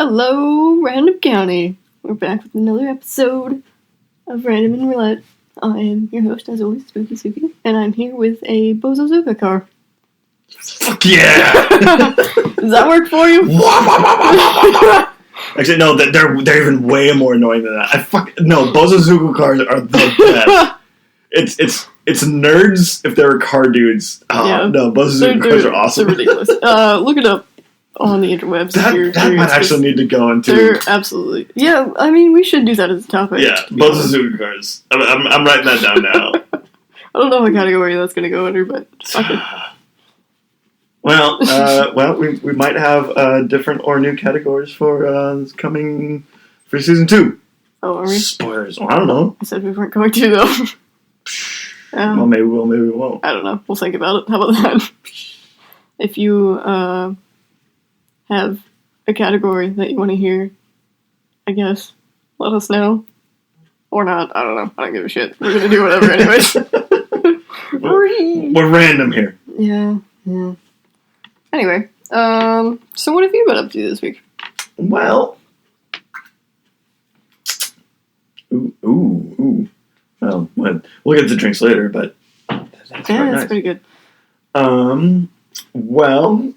Hello, Random County. We're back with another episode of Random and Roulette. I am your host, as always, Spooky Suki, and I'm here with a Bozozuka car. Fuck yeah! Does that work for you? Actually, no, they're even way more annoying than that. No, Bozozuka cars are the best. It's nerds if they were car dudes. Oh, yeah. No, Bozozuka cars are awesome. They're ridiculous. Look it up on the interwebs. That might actually need to go into. They're absolutely. Yeah, I mean, we should do that as a topic. Yeah, Bozozuka cars. I'm writing that down now. I don't know what category that's going to go under, but fuck it. Well, we might have different or new categories for coming for season 2. Oh, are we? Spoilers. Well, I don't know. I said we weren't going to, though. Well, maybe we will, maybe we won't. I don't know. We'll think about it. How about that? If you have a category that you want to hear, I guess, let us know. Or not. I don't know. I don't give a shit. We're going to do whatever anyways. We're random here. Yeah. Anyway, so what have you been up to this week? Well, Well, we'll get to drinks later, but that's nice. Pretty good. Well,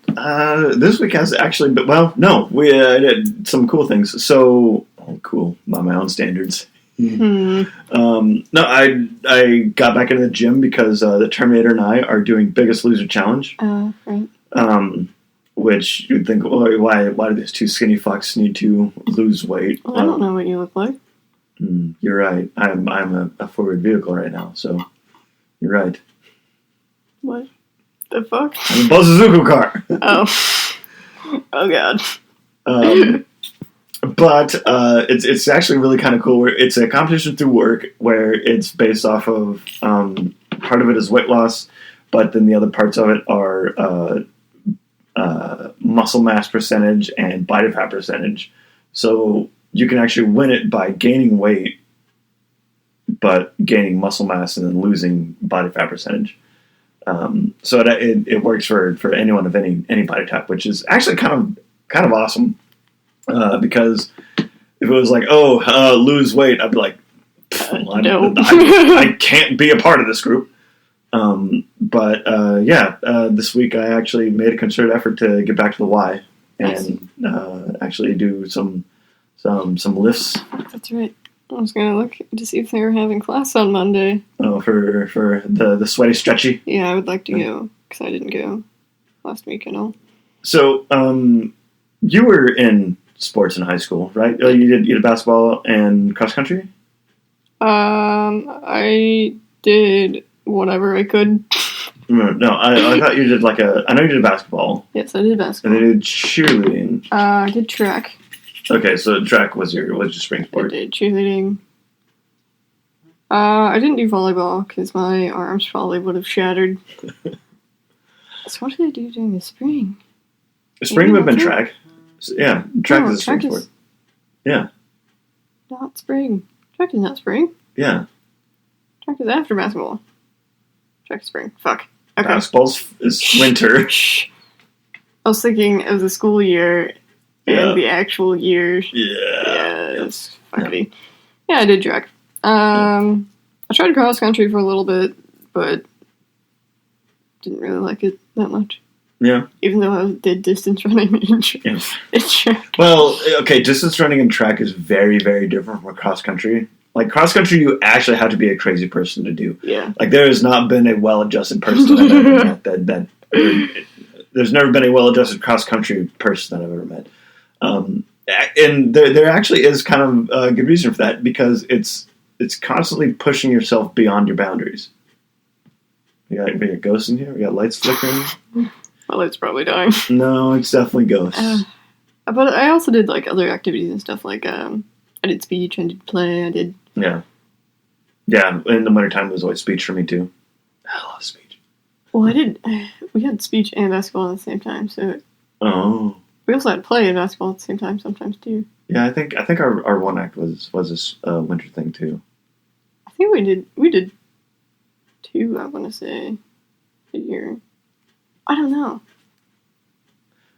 this week has actually, we did some cool things. So, cool by my own standards. No, I got back into the gym because the Terminator and I are doing Biggest Loser Challenge. Right. Which you'd think, well, why do these two skinny fucks need to lose weight? Well, I don't know what you look like. You're right. I'm a forward vehicle right now, so you're right. What the fuck? I'm a Bozozuka car. Oh god. But it's actually really kind of cool. It's a competition through work where it's based off of part of it is weight loss, but then the other parts of it are muscle mass percentage and body fat percentage. So you can actually win it by gaining weight, but gaining muscle mass and then losing body fat percentage. So it works for anyone of any body type, which is actually kind of awesome. Because if it was like, lose weight, I'd be like, no. I can't be a part of this group. This week I actually made a concerted effort to get back to the Y and actually do some lifts. That's right. I was gonna look to see if they were having class on Monday. Oh, for the sweaty stretchy. Yeah, I would like to go because I didn't go last week and all. So, you were in sports in high school, right? Oh, you did basketball and cross country. I did whatever I could. No, I thought you did I know you did basketball. Yes, I did basketball. And you did cheerleading. I did track. Okay, so track was your spring sport. I did cheerleading. I didn't do volleyball because my arms probably would have shattered. So what did I do during the spring? The spring would have been track. Yeah, track is a spring sport. Yeah. Not spring. Track is not spring. Yeah. Track is after basketball. Track is spring. Fuck. Okay. Basketball is winter. I was thinking it was a school year and the actual year. Yeah. It's fuckity. Yeah, I did track. I tried cross country for a little bit, but didn't really like it that much. Yeah. Even though I did distance running in track. Well, okay, distance running in track is very, very different from cross country. Like, cross country, you actually have to be a crazy person to do. Yeah. Like, there has not been a well-adjusted person I've ever met there's never been a well-adjusted cross country person that I've ever met. And there actually is kind of a good reason for that, because it's constantly pushing yourself beyond your boundaries. We got ghosts in here? We got lights flickering? My light's probably dying. No, it's definitely ghosts. But I also did, other activities and stuff, I did speech, I did play, I did... Yeah. Yeah, in the wintertime, it was always speech for me, too. I love speech. Well, we had speech and basketball at the same time, so... Oh. We also had play and basketball at the same time sometimes, too. Yeah, I think our one act was this winter thing, too. I think we did 2, I want to say, a year. I don't know.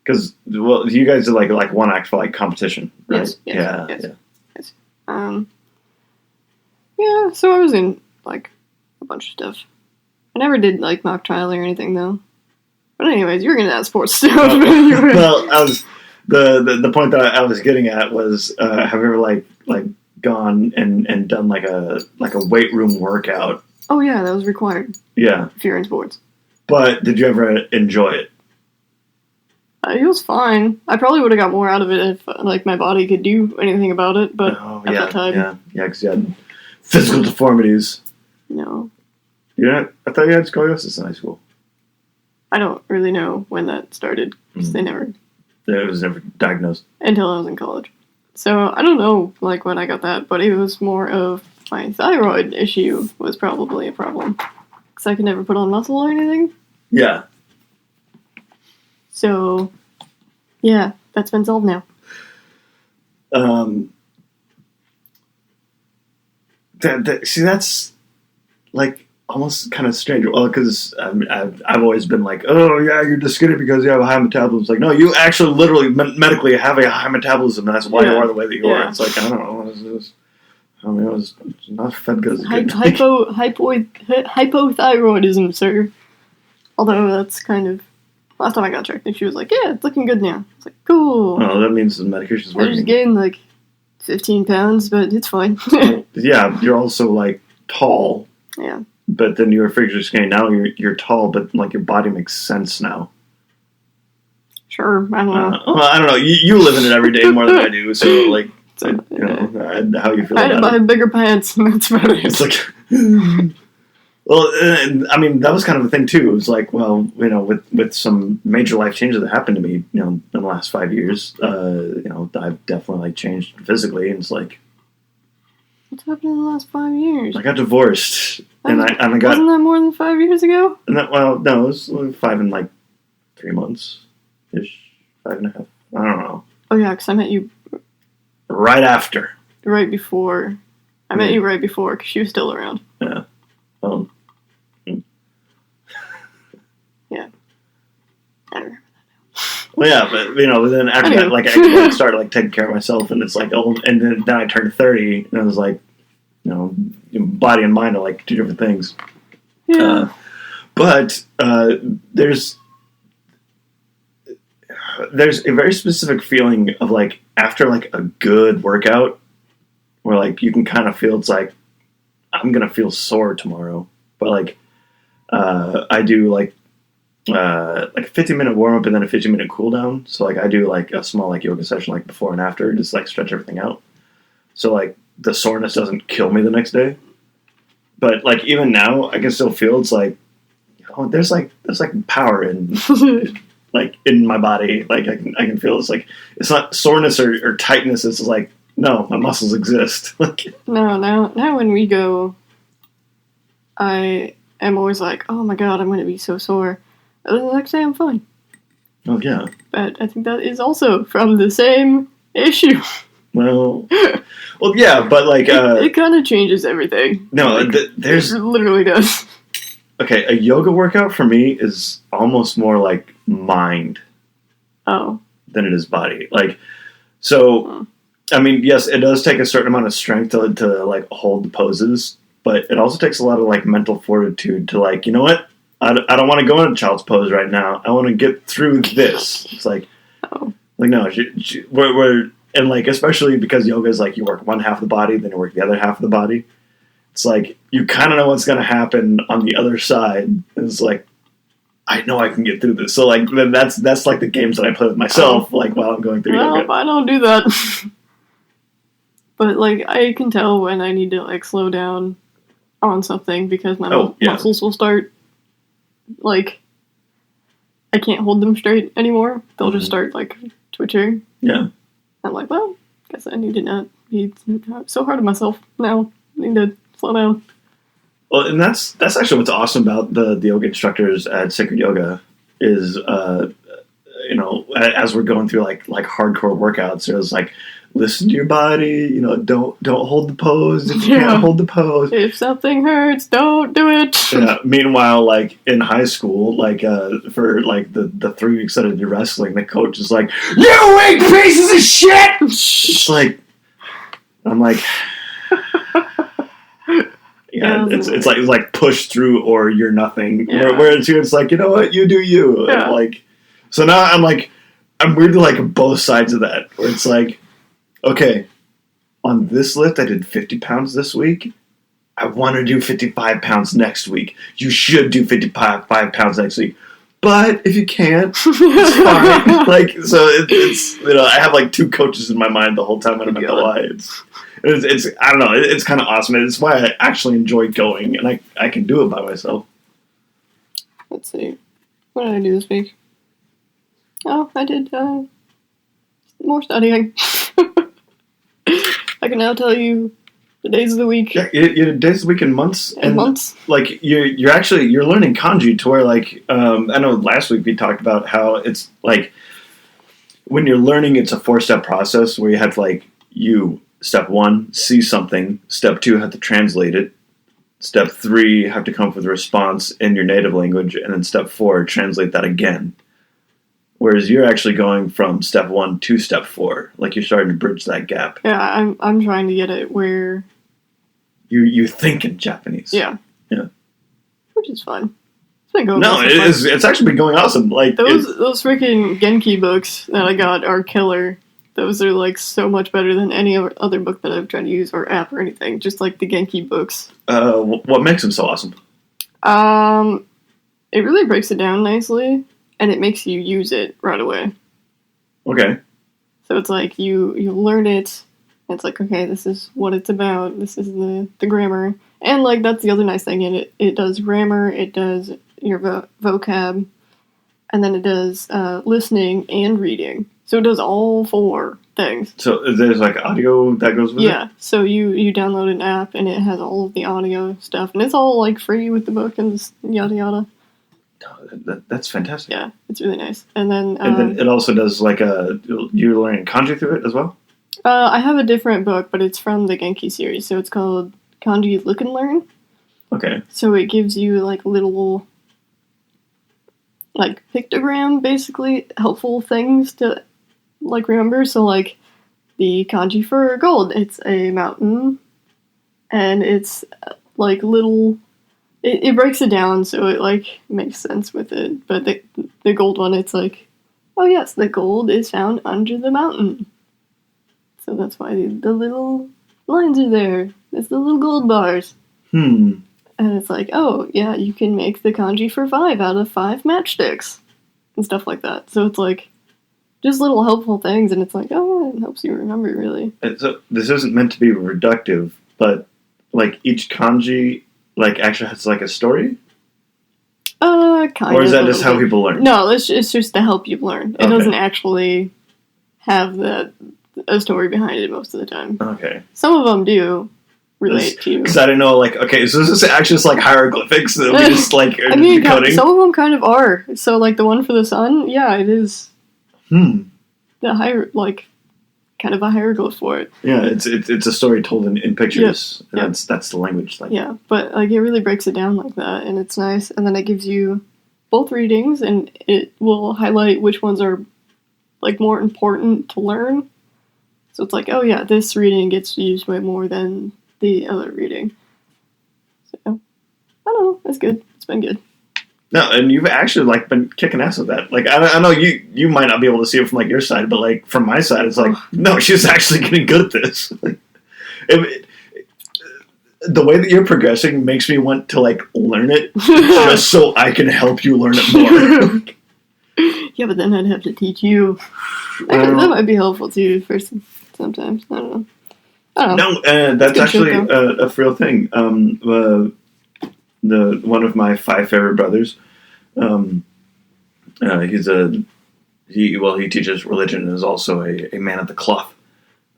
Because well, you guys did like one act for like competition, right? Yes, yeah, yes. yeah. Yeah, so I was in like a bunch of stuff. I never did like mock trial or anything though. But anyways, you're gonna ask sports stuff. Well, I was the point that I was getting at was have you ever like gone and done like a weight room workout? Oh yeah, that was required Yeah, if you're in sports. but did you ever enjoy it? It was fine. I probably would have got more out of it if like my body could do anything about it. But Oh at yeah, that time, yeah, because you had physical deformities. no, Yeah, I thought you had scoliosis in high school. I don't really know when that started because they never It was never diagnosed. until I was in college. So I don't know like when I got that, but it was more of my thyroid issue was probably a problem because I could never put on muscle or anything. Yeah. So yeah, that's been solved now. See, that's like almost kind of strange. Well, because I've always been like, oh yeah, you're just skinny because you have a high metabolism. It's like, no, you actually literally medically have a high metabolism. And that's why you are the way that you are. It's like, I don't know. I was not fed good as a kid. Hypothyroidism, sir. Although that's kind of last time I got checked, and she was like, "Yeah, it's looking good now." It's like, "Cool." Oh, that means the medication's I working. just gained like 15 pounds, but it's fine. Yeah, you're also like tall. Yeah. But then you were figure skinny. Now you're tall, but like your body makes sense now. Sure, I don't know. Well, I don't know. You live in it every day more than I do, so like, So, you know, how you feel I had to about buy it. bigger pants, and that's about it. It's like, well, I mean, that was kind of a thing too. It was like, well, you know, with some major life changes that happened to me, you know, in the last 5 years, you know, I've definitely like changed physically, and it's like What's happened in the last 5 years? I got divorced, and I got Wasn't that more than 5 years ago? well, no, it was 5 in like 3 months ish, 5.5. I don't know. Oh yeah, because I met you Right after. right before. I met you right before because she was still around. Yeah. Yeah. I don't remember. Well, yeah, but you know, then after that, like I started like taking care of myself, and it's like, oh, and then I turned 30, and I was like, you know, body and mind are like two different things. Yeah. But there's a very specific feeling of like after like a good workout, where like you can kind of feel it's like I'm gonna feel sore tomorrow, but like I do like a 15-minute warm up and then a 15-minute cool down. So like I do like a small like yoga session like before and after, just like stretch everything out. So like the soreness doesn't kill me the next day. But like even now, I can still feel it's like, oh, there's like power in like in my body. Like I can feel it's like it's not soreness or tightness. It's like no, my muscles exist. No, now when we go, I am always like, oh my god, I'm going to be so sore. And then the next day I'm fine. Oh yeah. But I think that is also from the same issue. Well, yeah, but like it kind of changes everything. No, Like, there's it literally does. okay. A yoga workout for me is almost more like mind Oh. than it is body. Like, so, I mean, yes, it does take a certain amount of strength to like hold the poses, but it also takes a lot of like mental fortitude to like, you know what? I don't want to go into child's pose right now. I want to get through this. It's like, like no, we're and like especially because yoga is like you work one half of the body, then you work the other half of the body. It's like you kind of know what's going to happen on the other side. It's like I know I can get through this. So like then that's like the games that I play with myself, like while I'm going through yoga. I don't do that. But like I can tell when I need to like slow down on something because my muscles will start like I can't hold them straight anymore. They'll just start like twitching. Yeah. I'm like, well, guess I need to not be so hard on myself now. I need to slow down. Well, and that's actually what's awesome about the yoga instructors at Sacred Yoga is, you know, as we're going through like hardcore workouts, there's like listen to your body. Don't hold the pose if you can't hold the pose. If something hurts, don't do it. Yeah. Meanwhile, like in high school, like for like the 3 weeks that I did wrestling, the coach is like, "You weak pieces of shit!" It's like, I'm like, yeah, it's like push through or you're nothing. Yeah. Whereas here it's like, you know what, you do you. Yeah. Like, so now I'm weirdly like both sides of that, where it's like, okay, on this lift I did 50 pounds this week. I want to do 55 pounds next week. You should do 55 pounds next week. But if you can't, it's fine. Like, so it's I have like 2 coaches in my mind the whole time when I'm at the Y. It's I don't know. It's kind of awesome. It's why I actually enjoy going, and I can do it by myself. Let's see. What did I do this week? Oh, I did more studying. I can now tell you the days of the week. Yeah, you did days of the week and months. And months. Like you're learning kanji to where like I know last week we talked about how it's like when you're learning, it's a 4-step process where you have to like step 1, see something. Step 2, have to translate it. Step 3, have to come up with a response in your native language, and then step 4, translate that again. Whereas you're actually going from step 1 to step 4, like you're starting to bridge that gap. Yeah, I'm trying to get it where you think in Japanese. Yeah, which is fun. It's been going. No, it's actually been going awesome. Like those freaking Genki books that I got are killer. Those are like so much better than any other book that I've tried to use or app or anything. Just like the Genki books. What makes them so awesome? It really breaks it down nicely, and it makes you use it right away. Okay. So it's like you learn it. And it's like, okay, this is what it's about. This is the grammar, and like that's the other nice thing in it. It does grammar. It does your vocab, and then it does listening and reading. So it does all 4 things. So there's like audio that goes with it? Yeah, so you download an app and it has all of the audio stuff. And it's all like free with the book and yada yada. That's fantastic. Yeah, it's really nice. And then it also does like you're learning kanji through it as well? I have a different book, but it's from the Genki series. So it's called Kanji Look and Learn. Okay. So it gives you like little like pictogram, basically helpful things to like remember. So like the kanji for gold, it's a mountain, and it's like little. It breaks it down so it like makes sense with it. But the gold one, it's like, oh yes, the gold is found under the mountain. So that's why the little lines are there. It's the little gold bars. And it's like, oh, yeah, you can make the kanji for 5 out of 5 matchsticks. And stuff like that. So it's like, just little helpful things, and it's like, oh, it helps you remember, really. So this isn't meant to be reductive, but, like, each kanji, like, actually has, like, a story? Kind of. Or is that just how people learn? No, it's just to help you learn. It doesn't actually have a story behind it most of the time. Okay. Some of them do relate to you. Because I didn't know, like, okay, so this is actually just like hieroglyphics that we just, like, are decoding? Some of them kind of are. So, like, the one for the sun, yeah, it is. Kind of a hieroglyph for it. Yeah, it's a story told in pictures. Yep. And that's the language. Like. Yeah, but, like, it really breaks it down like that, and it's nice. And then it gives you both readings, and it will highlight which ones are, like, more important to learn. So it's like, oh yeah, this reading gets used way more than the other reading. So, I don't know, it's good. It's been good. No, and you've actually, like, been kicking ass with that. Like, I know you might not be able to see it from, like, your side, but, like, from my side, it's like, no, she's actually getting good at this. The way that you're progressing makes me want to, like, learn it just so I can help you learn it more. Yeah, but then I'd have to teach you. That might be helpful, too, sometimes. I don't know. No, that's actually a real thing. One of my 5 favorite brothers, he teaches religion and is also a man of the cloth.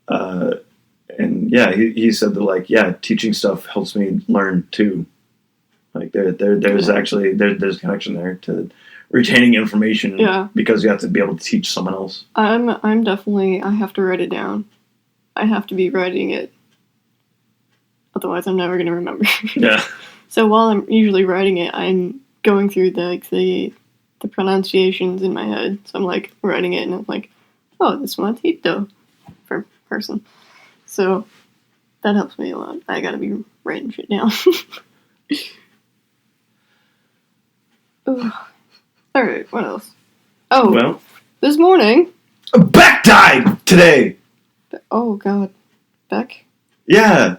And yeah, he said that, like, yeah, teaching stuff helps me learn too. Like there's actually there's a connection there to retaining information. Yeah. Because you have to be able to teach someone else. I'm definitely, I have to write it down. I have to be writing it. Otherwise, I'm never going to remember. Yeah. So while I'm usually writing it, I'm going through the pronunciations in my head. So I'm like writing it, and I'm like, oh, this one's Hito for person. So that helps me a lot. I gotta be writing shit down. Alright, what else? Oh, well, this morning... Beck died today! Oh, God. Beck? Yeah.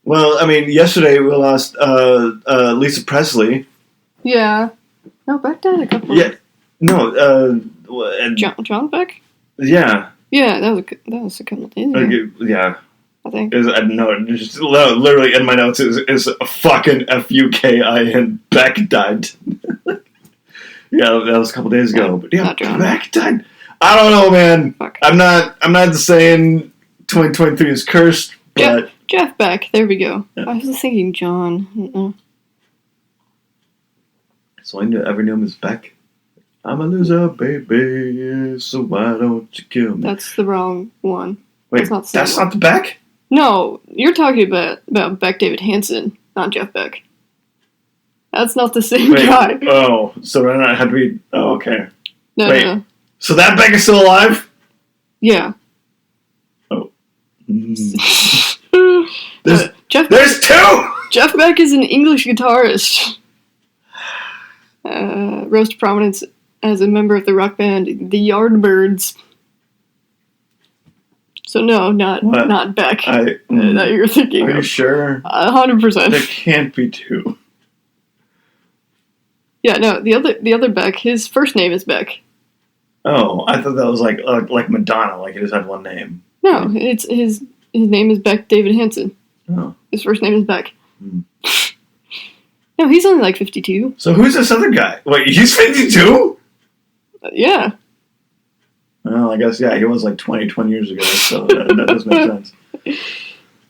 Well, I mean, yesterday we lost Lisa Presley. Yeah. No, Beck died a couple Yeah. No, John Beck? Yeah. Yeah, that was a couple of days ago. Yeah. I think. Literally in my notes is a fucking Fukin. Beck died. Yeah, that was a couple days ago. But yeah, Beck died. I don't know, man. Fuck. I'm not saying 2023 is cursed, but Jeff Beck. There we go. Yeah. I was thinking John. Mm-mm. So I ever knew him as Beck. I'm a loser, baby. So why don't you kill me? That's the wrong one. Wait, that's not the Beck? No, you're talking about Beck David Hansen, not Jeff Beck. That's not the same guy. Oh, so then I had to be... Oh, okay. No. So that Beck is still alive? Yeah. Oh. There's two! Jeff Beck is an English guitarist. Rose to prominence as a member of the rock band The Yardbirds. So no, not Beck that you're thinking of. Are you sure? 100%. There can't be two. Yeah, no, the other Beck, his first name is Beck. Oh, I thought that was like Madonna, like he just had one name. No, it's his name is Beck David Hansen. Oh. His first name is Beck. No, he's only like 52. So who's this other guy? Wait, he's 52? Yeah. Well, I guess, yeah, he was like 20 years ago, so that does make sense.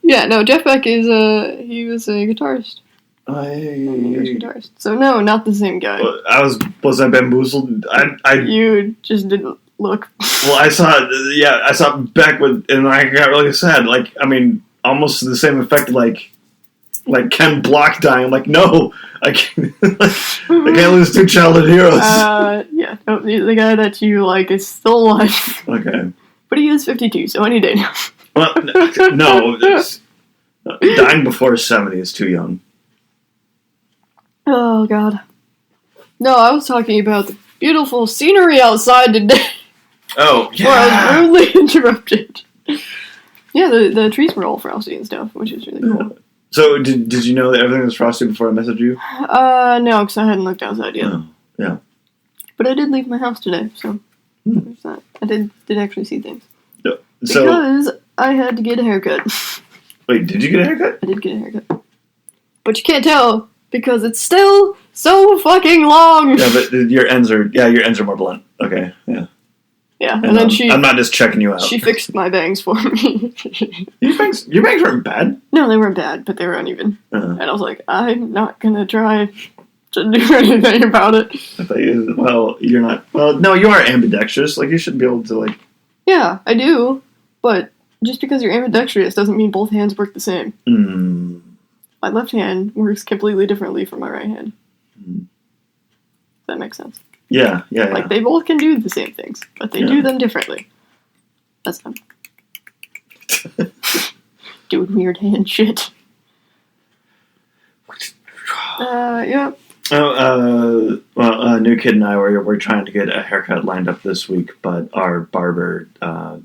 Yeah, no, Jeff Beck he was a guitarist. Guitarist. So no, not the same guy. Was I bamboozled? You just didn't look. Well, I saw Beck and I got really sad. Like, I mean, almost the same effect, like Ken Block dying. I'm like, no, I can't. I can't lose two childhood heroes. Yeah, no, the guy that you like is still alive. Okay, but he is 52, so any day now. Well, no, dying before 70 is too young. Oh God, no! I was talking about the beautiful scenery outside today. Oh yeah, where I was rudely interrupted. Yeah, the trees were all frosty and stuff, which is really cool. Yeah. So, did you know that everything was frosty before I messaged you? No, because I hadn't looked outside yet. Oh, yeah. But I did leave my house today, so there's that. I did actually see things. Yeah. Because I had to get a haircut. Wait, did you get a haircut? I did get a haircut. But you can't tell, because it's still so fucking long! Yeah, but your ends are more blunt. Okay, yeah. Yeah, and then I'm not just checking you out. She fixed my bangs for me. Your bangs weren't bad. No, they weren't bad, but they were uneven. Uh-huh. And I was like, I'm not gonna try to do anything about it. I thought you're not. Well, no, you are ambidextrous. Like, you should be able to, like... Yeah, I do. But just because you're ambidextrous doesn't mean both hands work the same. Mm. My left hand works completely differently from my right hand. Mm. That makes sense. Yeah. Like, they both can do the same things, but they do them differently. That's them. Doing weird hand shit. Yeah. Well, New Kid and I we're trying to get a haircut lined up this week, but our barber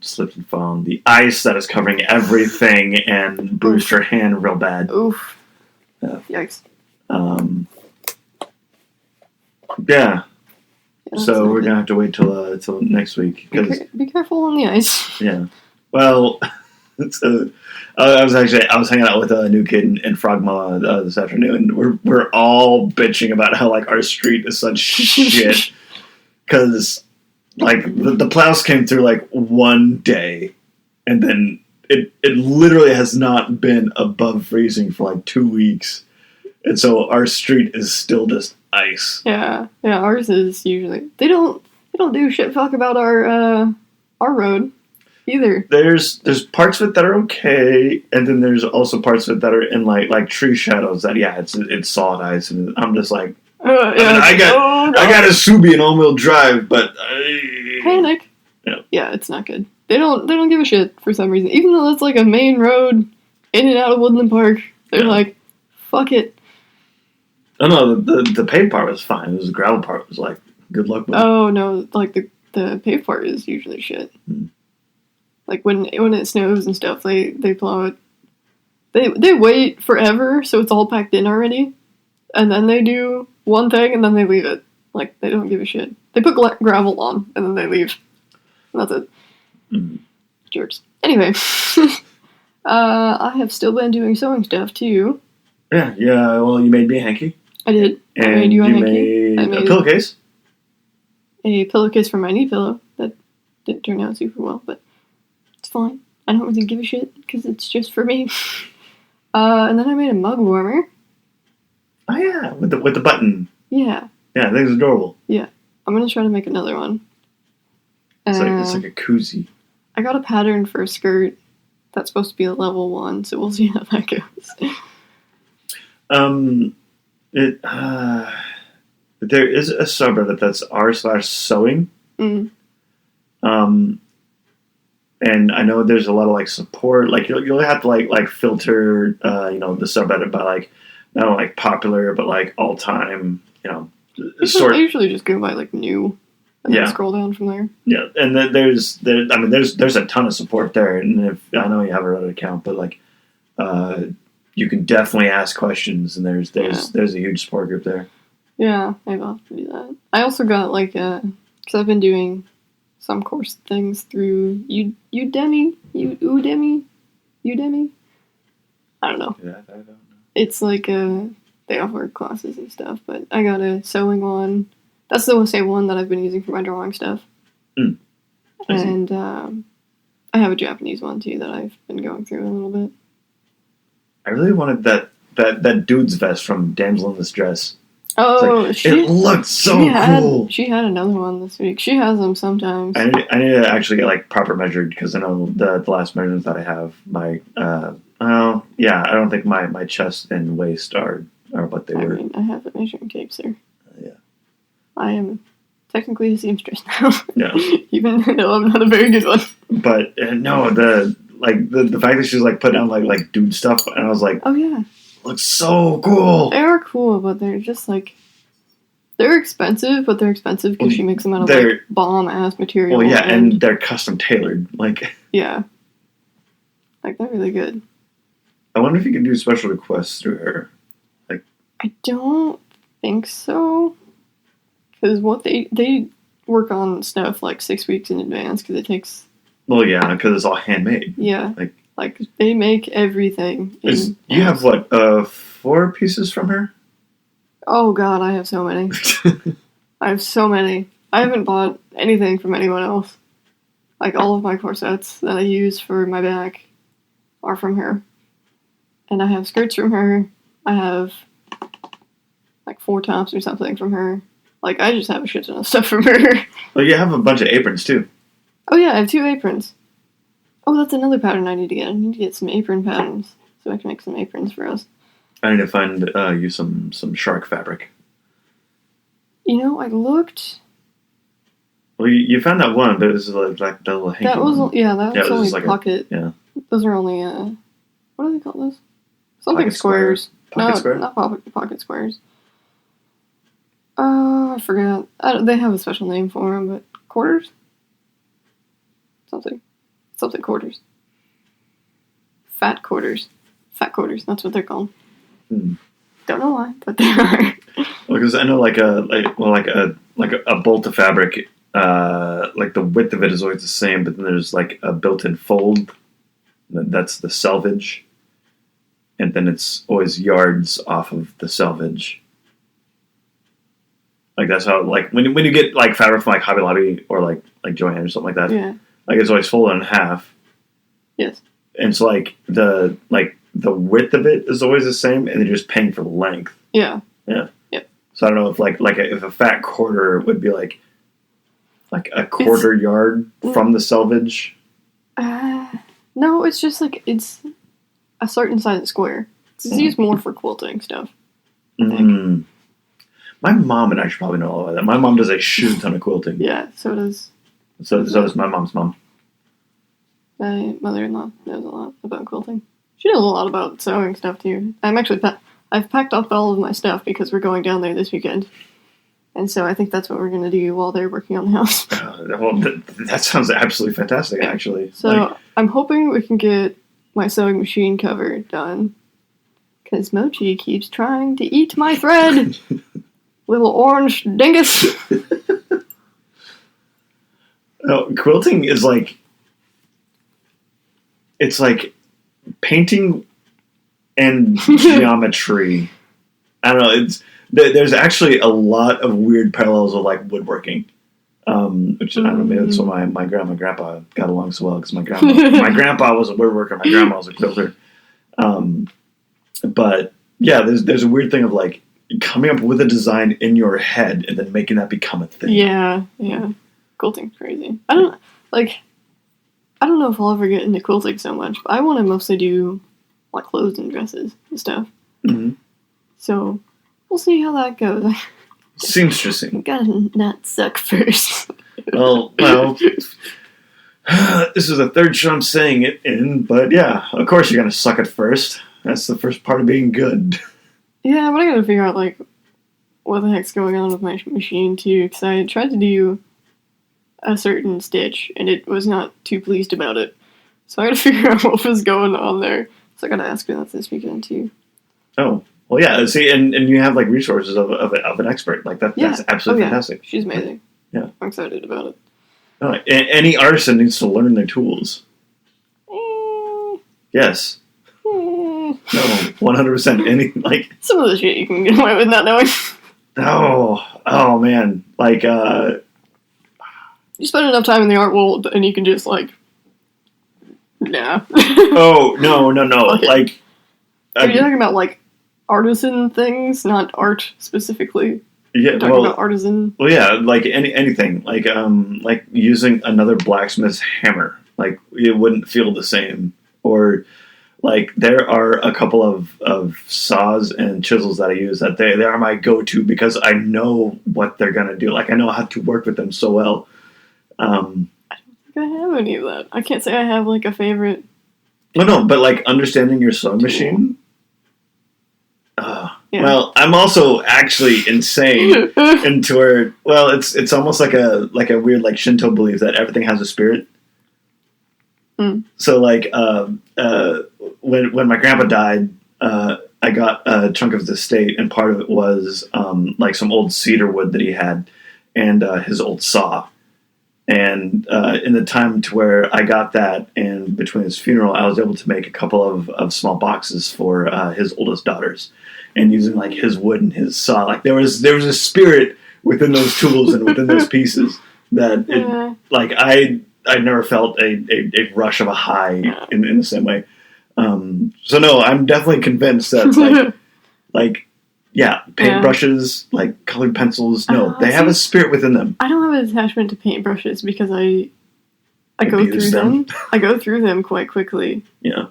slipped and fell on the ice that is covering everything and bruised her hand real bad. Oof. Yeah. Yikes. Yeah. So we're gonna have to wait till next week. Be careful on the ice. Yeah. Well, I was hanging out with a New Kid in Frogma this afternoon. We're all bitching about how like our street is such shit because like the plows came through like one day, and then it literally has not been above freezing for like 2 weeks, and so our street is still just ice. Yeah. Ours is usually they don't do shit fuck about our road. either. There's parts of it that are okay, and then there's also parts of it that are in like tree shadows. That it's solid ice, and I'm just like, I got a Subi and all-wheel drive, but panic. Yeah, it's not good. They don't give a shit for some reason, even though that's like a main road in and out of Woodland Park. They're like, fuck it. Oh no, the paved part was fine. It was the gravel part was like, good luck with it. Oh no, like the paved part is usually shit. Like when it snows and stuff, they plow it. They wait forever, so it's all packed in already, and then they do one thing and then they leave it. Like they don't give a shit. They put gravel on and then they leave. And that's it. Jerks. Anyway, I have still been doing sewing stuff too. Yeah. Well, you made me a hanky. I did. And I made you a hanky. I made a pillowcase. A pillowcase for my knee pillow that didn't turn out super well, but it's fine. I don't really give a shit because it's just for me. And then I made a mug warmer. Oh yeah, with the button. Yeah. Yeah, I think it's adorable. Yeah, I'm gonna try to make another one. It's like a koozie. I got a pattern for a skirt that's supposed to be a level 1, so we'll see how that goes. There is a subreddit that's r/sewing. And I know there's a lot of like support. Like you'll have to like filter the subreddit by like not only like popular but like all time. I usually just go by like new. And then scroll down from there. Yeah, and then there's a ton of support there. And if I know you have a Reddit account, but like you can definitely ask questions, and there's a huge support group there. Yeah, maybe I'll have to do that. I also got like because I've been doing some course things through Udemy. I don't know. Yeah, I don't know. It's like they offer classes and stuff, but I got a sewing one. That's the same one that I've been using for my drawing stuff. And I have a Japanese one too that I've been going through a little bit. I really wanted that dude's vest from Damsel in Distress. Oh, it looked so cool. She had another one this week. She has them sometimes. I need to actually get like proper measured because I know the last measurements that I have, my I don't think my chest and waist are what they were. I have the measuring tape, sir. Yeah. I am technically a seamstress now. Yeah. Even though I'm not a very good one. But no, the fact that she's like put down like dude stuff, and I was like, oh yeah, looks so cool. They are cool, but they're just like they're expensive, but they're expensive because she makes them out of like bomb ass material. Well, yeah, and they're custom tailored, like yeah, like they're really good. I wonder if you can do special requests through her. Like, I don't think so. Because what they work on stuff like 6 weeks in advance because it takes. Well, yeah, because it's all handmade. Yeah, like they make everything. You have what 4 pieces from her? Oh God, I have so many. I have so many. I haven't bought anything from anyone else. Like all of my corsets that I use for my back are from her, and I have skirts from her. I have like 4 tops or something from her. Like, I just have a shit ton of stuff from her. Well, you have a bunch of aprons, too. Oh, yeah, I have 2 aprons. Oh, that's another pattern I need to get. I need to get some apron patterns so I can make some aprons for us. I need to find you some shark fabric. I looked... Well, you found that one, but it was like that little hanky that was one. that was only like pocket. Yeah. Those are only, what do they call those? Something pocket squares. Pocket square? Not pocket squares. I forgot. They have a special name for them, but quarters? Something quarters. Fat quarters. Fat quarters, that's what they're called. Don't know why, but they are. Well, because I know like a bolt of fabric, like the width of it is always the same, but then there's like a built-in fold. That's the selvage. And then it's always yards off of the selvage. Like that's how when you get like fabric from like Hobby Lobby or like Joann or something like that. Yeah. Like it's always folded in half. Yes. And it's like the width of it is always the same, and they're just paying for the length. Yeah. Yeah. Yep. So I don't know if if a fat quarter would be like a quarter yard from the selvage. No, it's just like it's a certain size square. It's used more for quilting stuff. I think. My mom and I should probably know all about that. My mom does a shit ton of quilting. Yeah, so does. So does my mom's mom. My mother-in-law knows a lot about quilting. She knows a lot about sewing stuff too. I've packed up all of my stuff because we're going down there this weekend. And so I think that's what we're going to do while they're working on the house. Well, that sounds absolutely fantastic, actually. So I'm hoping we can get my sewing machine cover done. Because Mochi keeps trying to eat my thread. Little orange dingus. No, quilting is like... It's like painting and geometry. I don't know, there's actually a lot of weird parallels with like woodworking, which I don't know. Maybe that's why my grandma and grandpa got along so well, because my grandpa was a woodworker, my grandma was a quilter. But yeah, there's a weird thing of like coming up with a design in your head and then making that become a thing. Yeah. Quilting's crazy. I don't know if I'll ever get into quilting so much, but I want to mostly do like clothes and dresses and stuff. Mm-hmm. So we'll see how that goes. Seems interesting. Gotta not suck first. well, this is the third show I'm saying it in, but yeah, of course you're gonna suck at first. That's the first part of being good. Yeah, but I gotta figure out like what the heck's going on with my machine too, because I tried to do a certain stitch and it was not too pleased about it. So I gotta figure out what was going on there. So I gotta ask her that this weekend too. Oh. Well, yeah. See, and you have like resources of an expert like that. That's absolutely fantastic. She's amazing. Yeah, I'm excited about it. Any artisan needs to learn their tools. Yes. No, 100%. Any like some of the shit you can get away with not knowing. Oh man, like you spend enough time in the art world and you can just like, nah. Oh no! Okay. Like, are you talking about like artisan things, not art specifically? Yeah, talking about artisan. Well, yeah, like anything, like using another blacksmith's hammer, like it wouldn't feel the same. Or like there are a couple of saws and chisels that I use that they are my go-to because I know what they're gonna do. Like I know how to work with them so well. I don't think I have any of that. I can't say I have like a favorite. No, but like understanding your sewing machine. Yeah. Well, I'm also actually insane into where it's almost like a weird like Shinto belief that everything has a spirit. So like when my grandpa died, I got a chunk of his estate, and part of it was like some old cedar wood that he had, and his old saw. And in the time to where I got that, and between his funeral, I was able to make a couple of small boxes for his oldest daughters. And using like his wood and his saw, like there was a spirit within those tools and within those pieces that like I never felt a rush of a high in the same way. So no, I'm definitely convinced that like paintbrushes, like colored pencils. No, they have a spirit within them. I don't have an attachment to paintbrushes because I go through them. I go through them quite quickly. Yeah,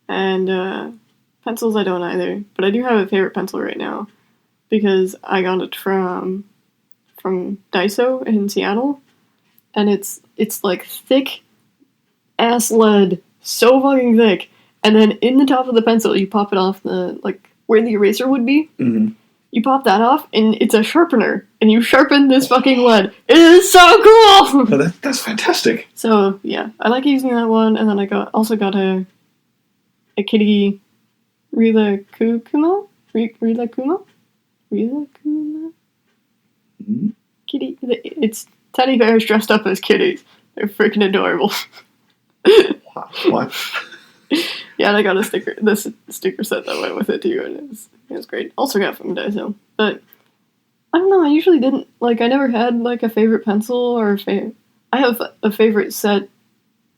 and. Pencils I don't either, but I do have a favorite pencil right now because I got it from Daiso in Seattle, and it's like thick ass lead, so fucking thick, and then in the top of the pencil you pop it off the like where the eraser would be. Mm-hmm. You pop that off, and it's a sharpener, and you sharpen this fucking lead. It is so cool. Oh, that's fantastic. So yeah, I like using that one, and then I also got a kitty. Rilakkuma? Mm-hmm. Kitty. It's teddy bears dressed up as kitties. They're freaking adorable. What? Yeah, and I got this sticker set that went with it too, and it was great. Also got from Daiso, but I don't know. I usually didn't like. I never had like a favorite pencil or I have a favorite set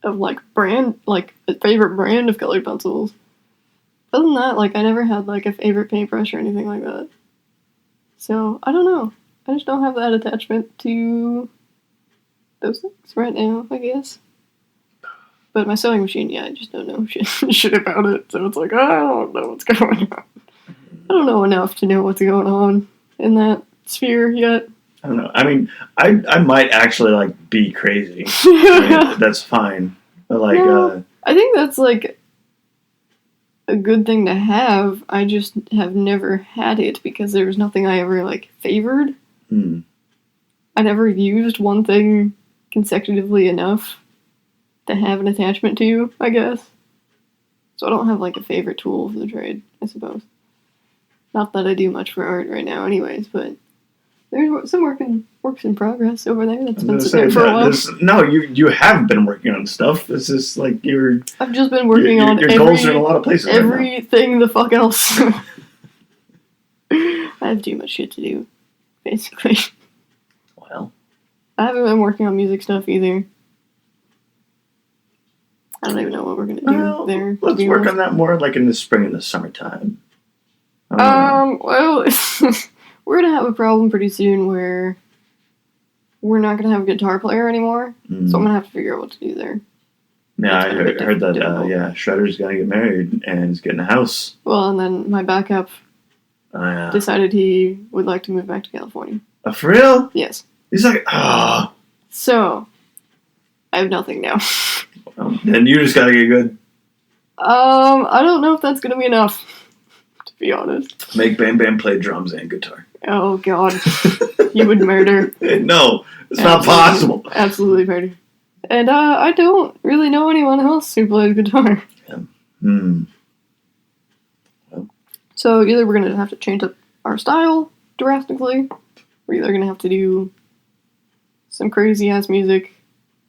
of like brand, like a favorite brand of colored pencils. Other than that, like, I never had, like, a favorite paintbrush or anything like that. So, I don't know. I just don't have that attachment to those things right now, I guess. But my sewing machine, I just don't know shit about it. So it's like, I don't know what's going on. I don't know enough to know what's going on in that sphere yet. I don't know. I mean, I might actually, like, be crazy. Right? That's fine. But, like, I think that's, like, a good thing to have. I just have never had it because there was nothing I ever, like, favored. I never used one thing consecutively enough to have an attachment to, I guess. So I don't have, like, a favorite tool for the trade, I suppose. Not that I do much for art right now anyways, but there's some works in progress over there that's been sitting there for a while. No, you have been working on stuff. It's just like I've just been working on your goals are in a lot of places. Everything the fuck else. I have too much shit to do, basically. Well, I haven't been working on music stuff either. I don't even know what we're gonna do there. Let's work on that more, like in the spring and the summertime. Well, we're gonna have a problem pretty soon where we're not gonna have a guitar player anymore. So I'm gonna have to figure out what to do there. Yeah, I heard that. Shredder's gonna get married and is getting a house. Well, and then my backup decided he would like to move back to California. For real? Yes. He's like, So, I have nothing now. Well, then you just gotta get good. I don't know if that's gonna be enough. To be honest. Make Bam Bam play drums and guitar. Oh God, you would murder. No, it's not possible. Absolutely murder. And I don't really know anyone else who plays guitar. Yeah. Well. So either we're gonna have to change up our style drastically, we're either gonna have to do some crazy ass music,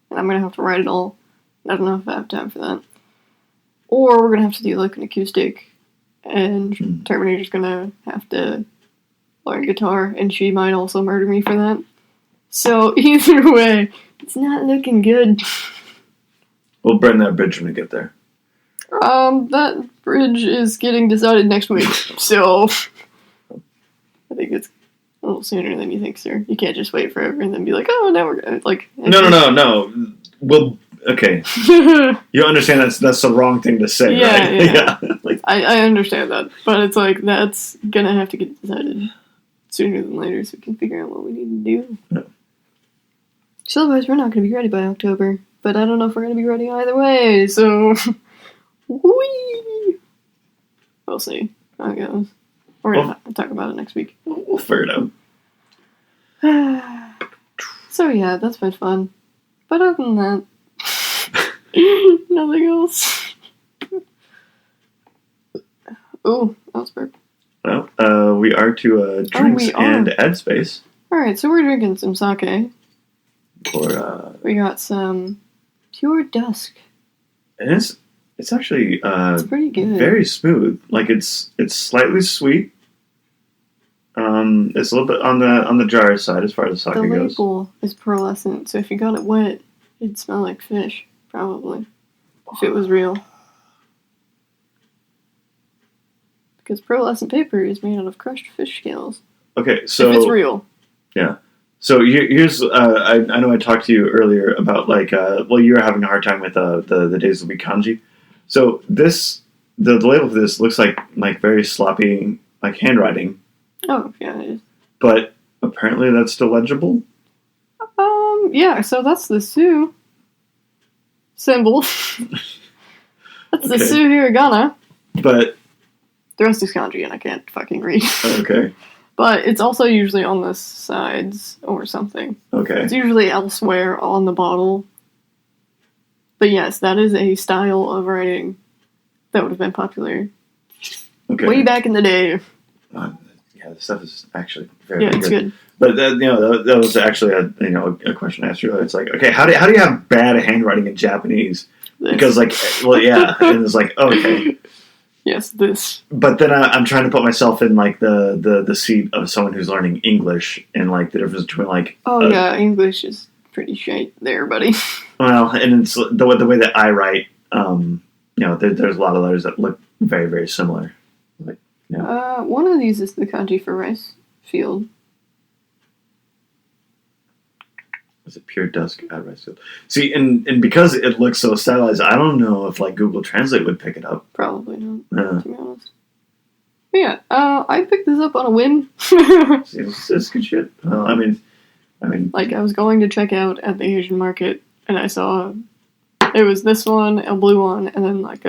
and I'm gonna have to write it all. I don't know if I have time for that. Or we're gonna have to do like an acoustic, and Terminator's gonna have to learn guitar, and she might also murder me for that. So either way, it's not looking good. We'll burn that bridge when we get there. That bridge is getting decided next week, so I think it's a little sooner than you think, sir. You can't just wait forever and then be like, oh, now we're gonna, like... No. Well, okay. You understand that's the wrong thing to say, right? Yeah. Like, I understand that, but it's like, that's gonna have to get decided sooner than later so we can figure out what we need to do. No. So otherwise, we're not gonna be ready by October, but I don't know if we're gonna be ready either way, so... Whee! We'll see how it goes. We're gonna talk about it next week. We'll figure it out. So yeah, that's been fun. But other than that, nothing else. Oh, that was burp. Well, we are to drinks and ad space. Alright, so we're drinking some sake. We got some Pure Dusk. And it's actually it's pretty good. Very smooth. Like it's slightly sweet. It's a little bit on the jar side as far as the sake goes. The label is pearlescent, so if you got it wet, it'd smell like fish, probably. If it was real. Because pearlescent paper is made out of crushed fish scales. Okay, so... If it's real. Yeah. So here's... I know I talked to you earlier about, like... you were having a hard time with the Days of the Week kanji. So this... The label for this looks like very sloppy, like, handwriting. Oh, yeah, it is. But apparently that's still legible? Yeah, so that's the Sue symbol. That's the Sue Hiragana. But... The rest is kanji, and I can't fucking read. Okay. But it's also usually on the sides or something. Okay. It's usually elsewhere on the bottle. But yes, that is a style of writing that would have been popular way back in the day. Yeah, the stuff is actually very it's good. But that was actually a question I asked you. It's like, okay, how do you have bad handwriting in Japanese? Because and it's like, okay. Yes, this. But then I'm trying to put myself in like the seat of someone who's learning English and like the difference between like. English is pretty shite there, buddy. Well, and it's the way that I write. There's a lot of letters that look very, very similar. Like, one of these is the kanji for rice field. Was it Pure Dusk at Ricefield? See, and because it looks so stylized, I don't know if like Google Translate would pick it up. Probably not, to be honest. But yeah, I picked this up on a whim. It's good shit. I mean, like I was going to check out at the Asian market, and I saw it was this one, a blue one, and then like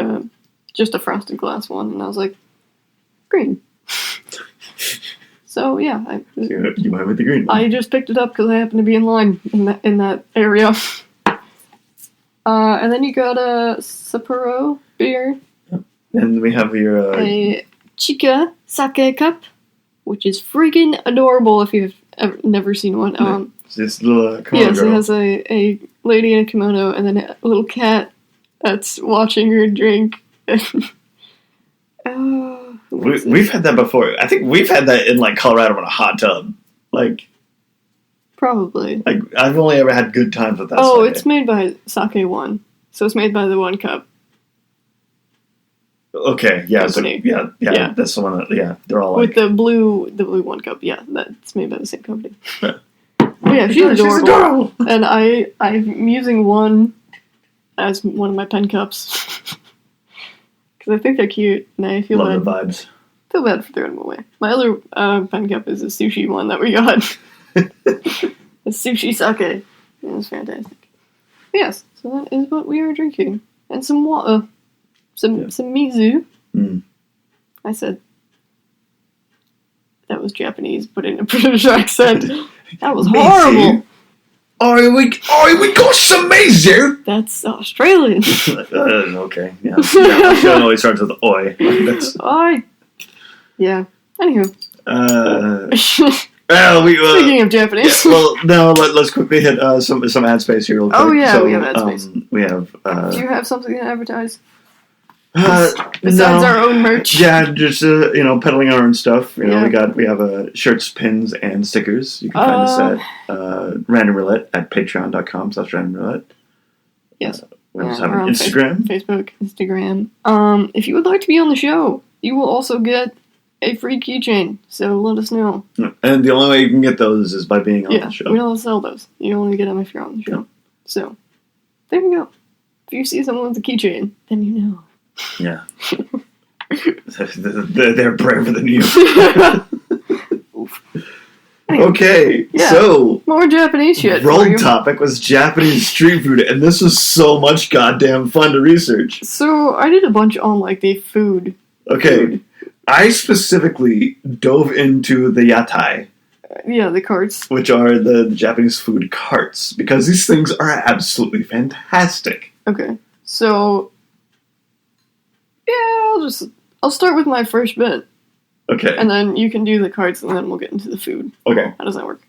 just a frosted glass one, and I was like, green. So yeah, you went with the green one. I just picked it up because I happened to be in line in that area. And then you got a Sapporo beer. And we have your a Chika sake cup, which is freaking adorable if you've never seen one. This little kimono yes, girl. It has a lady in a kimono and then a little cat that's watching her drink. We've had that before. I think we've had that in like Colorado in a hot tub. Like probably. Like I've only ever had good times with that. Oh, it's made by Sake One, so it's made by the One Cup. Okay, yeah, company. So, yeah, that's the one. That, they're all with like, the blue One Cup. Yeah, that's made by the same company. But yeah, she's adorable. And I'm using one as one of my pen cups. Because I think they're cute, and I feel love the vibes. Feel bad for throwing them away. My other pen cup is a sushi one that we got. A sushi sake. It was fantastic. Yes, so that is what we are drinking. And some water. Some mizu. Mm. I said that was Japanese, but in a British accent. That was horrible. We got some mizu. That's Australian. Okay, yeah. It always starts with oi. Yeah. Anywho. Well, speaking of Japanese. Yeah, well, now let's quickly hit some ad space here. Real quick. Oh yeah, so, we have ad space. We have. Do you have something to advertise? Besides our own merch. Yeah, just peddling our own stuff. We have shirts, pins, and stickers. You can find us at Random Roulette at patreon.com/Random Roulette. Yes. We also have Instagram. Facebook, Instagram. If you would like to be on the show, you will also get a free keychain. So let us know. And the only way you can get those is by being on the show. We don't sell those. You only get them if you're on the show. Yeah. So there we go. If you see someone with a keychain, then you know. Yeah. They're braver than you. Okay, so more Japanese shit. World topic was Japanese street food, and this was so much goddamn fun to research. So I did a bunch on like the food. Okay, I specifically dove into the yatai. Yeah, the carts, which are the Japanese food carts, because these things are absolutely fantastic. Okay, so yeah, I'll start with my first bit. Okay. And then you can do the cards, and then we'll get into the food. Okay. How does that work?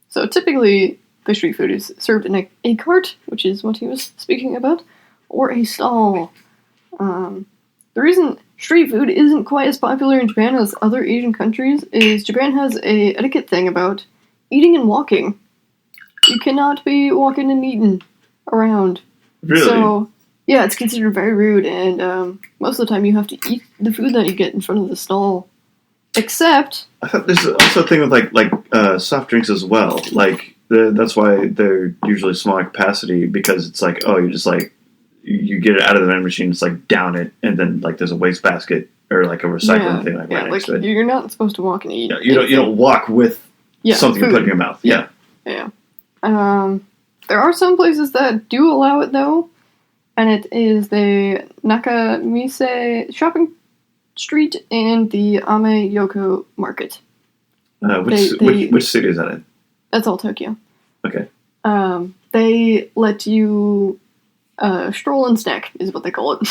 So typically, the street food is served in a cart, which is what he was speaking about, or a stall. The reason street food isn't quite as popular in Japan as other Asian countries is Japan has a etiquette thing about eating and walking. You cannot be walking and eating around. Really? So, yeah, it's considered very rude, and most of the time you have to eat the food that you get in front of the stall. Except, I thought there's also a thing with like soft drinks as well. Like that's why they're usually smaller capacity, because it's like, oh, you're just like, you get it out of the vending machine, it's like down it, and then like there's a waste basket or like a recycling thing like right next to it. You're not supposed to walk and eat. You don't walk with something you put in your mouth. Yeah. There are some places that do allow it though. And it is the Nakamise shopping street and the Ame Yoko market. Which city is that in? That's all Tokyo. Okay. They let you stroll and snack, is what they call it.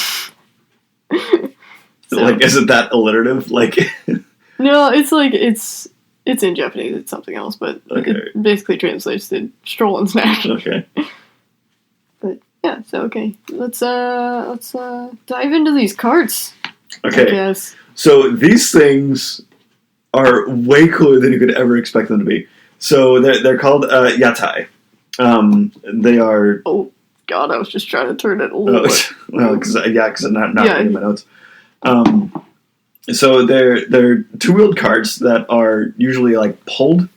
So, like, isn't that alliterative? Like, no, it's like it's in Japanese. It's something else, but it basically translates to stroll and snack. Okay. But yeah, so okay, let's dive into these carts. Okay. I guess. So these things are way cooler than you could ever expect them to be. So they're called yatai. They are. Oh God, I was just trying to turn it a little bit. Well, because I'm not reading my notes. So they're two-wheeled carts that are usually like pulled.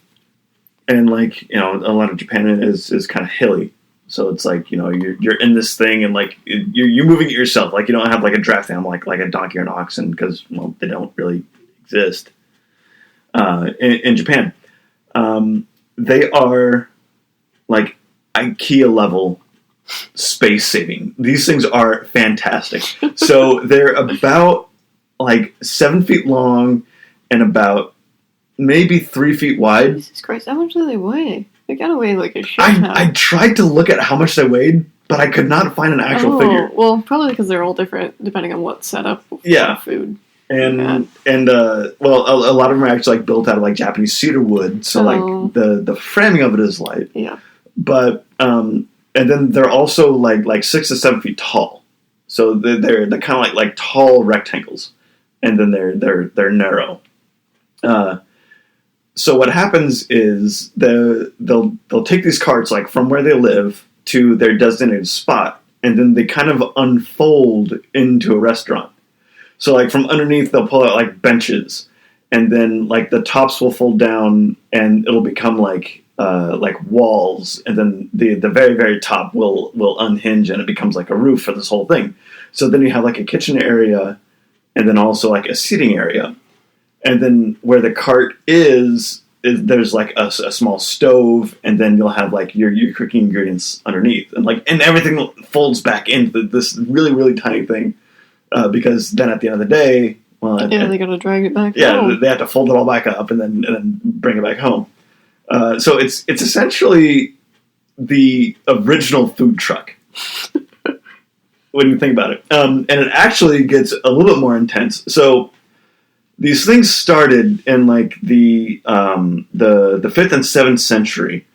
and like a lot of Japan is kind of hilly. So it's like you're in this thing and like you're moving it yourself. Like you don't have like a draft animal like a donkey or an oxen because they don't really exist in Japan. They are like IKEA level space saving. These things are fantastic. So they're about like 7 feet long and about maybe 3 feet wide. Jesus Christ, how much do they weigh? They gotta weigh like a shit ton. I tried to look at how much they weighed, but I could not find an actual figure. Well, probably because they're all different depending on what setup for food. And a lot of them are actually like built out of like Japanese cedar wood, so like the framing of it is light. Yeah. But and then they're also like 6 to 7 feet tall, so they're kind of like tall rectangles, and then they're narrow. So what happens is they'll take these carts like from where they live to their designated spot, and then they kind of unfold into a restaurant. So like from underneath they'll pull out like benches, and then like the tops will fold down and it'll become like walls, and then the very very top will unhinge and it becomes like a roof for this whole thing. So then you have like a kitchen area, and then also like a seating area. And then where the cart is there's like a small stove, and then you'll have like your cooking ingredients underneath, and everything folds back into this really really tiny thing, because then at the end of the day, they gotta drag it back. Yeah, they have to fold it all back up and then bring it back home. So it's essentially the original food truck when you think about it, and it actually gets a little bit more intense. So these things started in like the 5th and 7th century,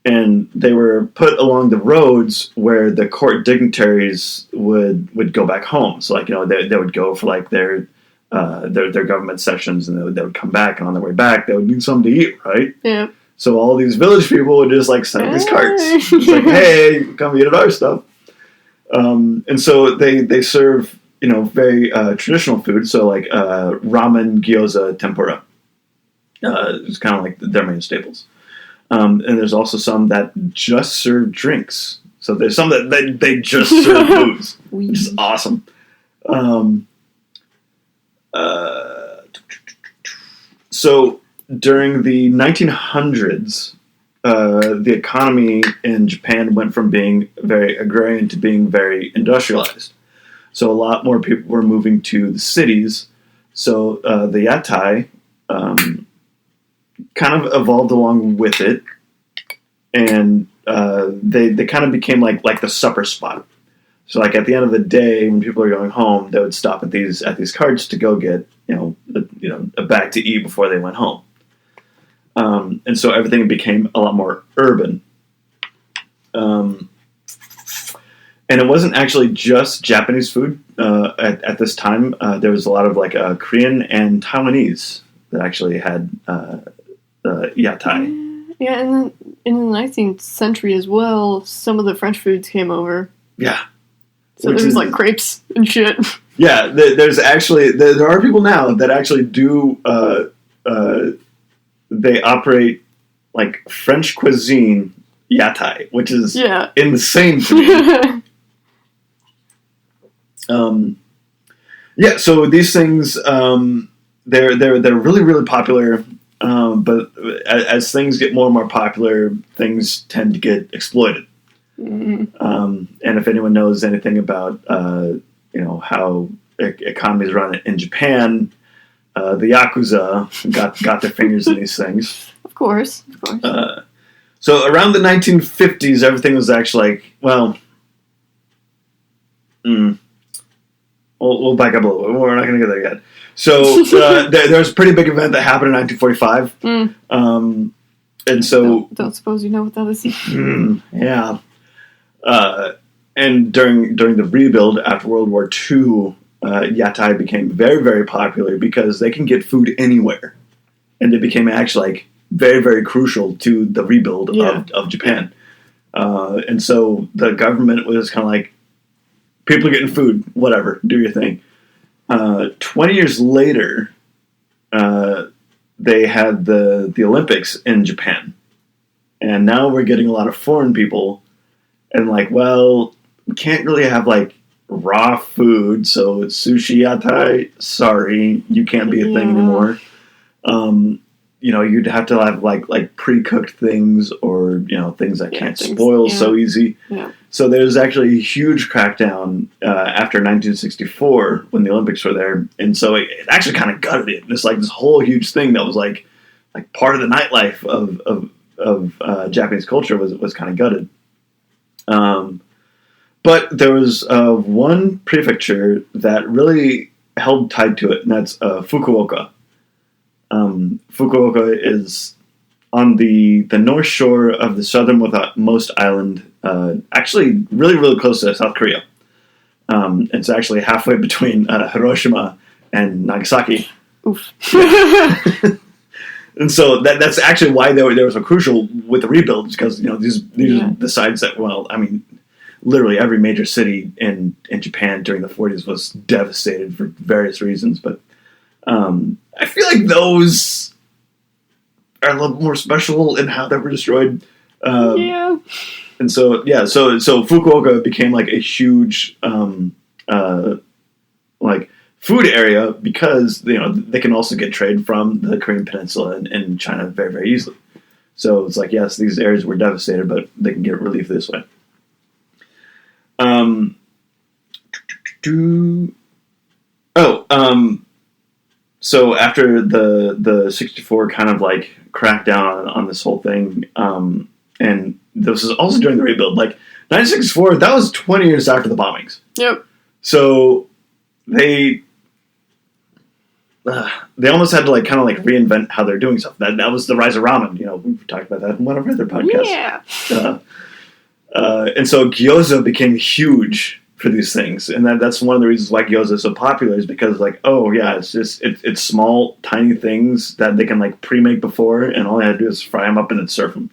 and they were put along the roads where the court dignitaries would go back home. So like they would go for like their government sessions, and they would come back, and on their way back they would need something to eat, right? Yeah. So all these village people would just like set up these carts. It's like, hey, come eat at our stuff. And so they serve very traditional food, so like ramen, gyoza, tempura. It's kind of like their main staples. And there's also some that just serve drinks. So there's some that they just serve booze, which is awesome. So during the 1900s, the economy in Japan went from being very agrarian to being very industrialized. So a lot more people were moving to the cities. So the yatai kind of evolved along with it, and they kind of became like the supper spot. So like at the end of the day, when people are going home, they would stop at these carts to go get a bag to eat before they went home. And so everything became a lot more urban. And it wasn't actually just Japanese food at this time. There was a lot of like Korean and Taiwanese that actually had yatai. Yeah, and then in the 19th century as well, some of the French foods came over. Yeah. So there's like crepes and shit. Yeah, there's actually there are people now that actually do. They operate like French cuisine yatai, which is insane to me. Yeah, so these things, they're really, really popular, but as things get more and more popular, things tend to get exploited. Mm-hmm. And if anyone knows anything about, how economies run in Japan, the Yakuza got their fingers in these things. Of course. So around the 1950s, everything was actually like, We'll back up a little bit. We're not going to get there yet. So there was a pretty big event that happened in 1945. And so... Don't suppose you know what that is? Yeah. And during the rebuild after World War II, yatai became very, very popular because they can get food anywhere. And it became actually like very, very crucial to the rebuild of Japan. And so the government was kind of like, people are getting food, whatever, do your thing. 20 years later, they had the Olympics in Japan. And now we're getting a lot of foreign people, and like, well, we can't really have like raw food, so sushi yatai, sorry, you can't be a thing anymore. You'd have to have like pre-cooked things, or things that can't spoil so easy. Yeah. So there's actually a huge crackdown after 1964 when the Olympics were there, and so it actually kind of gutted it. It's like this whole huge thing that was like part of the nightlife of Japanese culture was kind of gutted. But there was one prefecture that really held tight to it, and that's Fukuoka. Fukuoka is on the north shore of the southernmost island, actually really, really close to South Korea. It's actually halfway between Hiroshima and Nagasaki. Oof. And so that's actually why they were so crucial with the rebuilds, because these are the sites that, literally every major city in Japan during the 40s was devastated for various reasons. But I feel like those are a little more special in how they were destroyed. And so Fukuoka became like a huge food area, because they can also get trade from the Korean Peninsula and China very, very easily. So it's like, yes, these areas were devastated, but they can get relief this way. So after the 64 kind of like crackdown on this whole thing, and this is also during the rebuild, like 1964, that was 20 years after the bombings. Yep. So they almost had to like kind of like reinvent how they're doing stuff. That was the rise of ramen. We've talked about that in one of our other podcasts. Yeah. And so gyoza became huge for these things, and that's one of the reasons why gyoza is so popular, is because it's small, tiny things that they can like pre-make before, and all they have to do is fry them up and then serve them.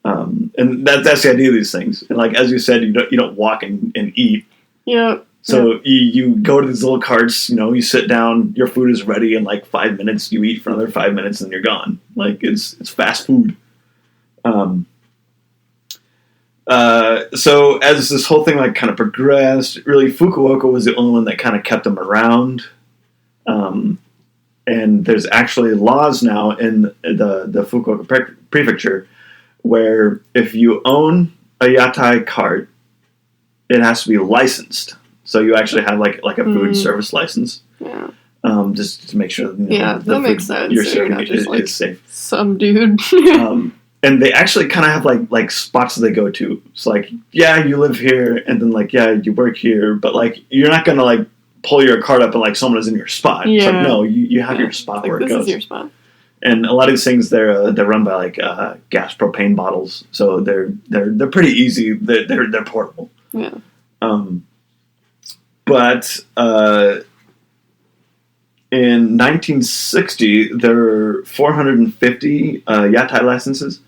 And that's the idea of these things. And like as you said, you don't walk and eat. Yeah. So you go to these little carts, you sit down, your food is ready in like 5 minutes, you eat for another 5 minutes, and you're gone. Like it's fast food. So as this whole thing like kind of progressed, really Fukuoka was the only one that kind of kept them around. And there's actually laws now in the Fukuoka prefecture where if you own a yatai cart, it has to be licensed. So you actually have like a food service license. Yeah. Just to make sure that makes sense. You're serving is safe. Some dude. And they actually kind of have like spots that they go to. It's like, yeah, you live here, and then like, yeah, you work here, but like you're not gonna like pull your cart up and like someone is in your spot. Yeah. It's like, no, you have your spot where it goes. This is your spot. And a lot of these things they're run by like gas propane bottles, so they're pretty easy. They're portable. Yeah. But in 1960, there were 450 yatai licenses,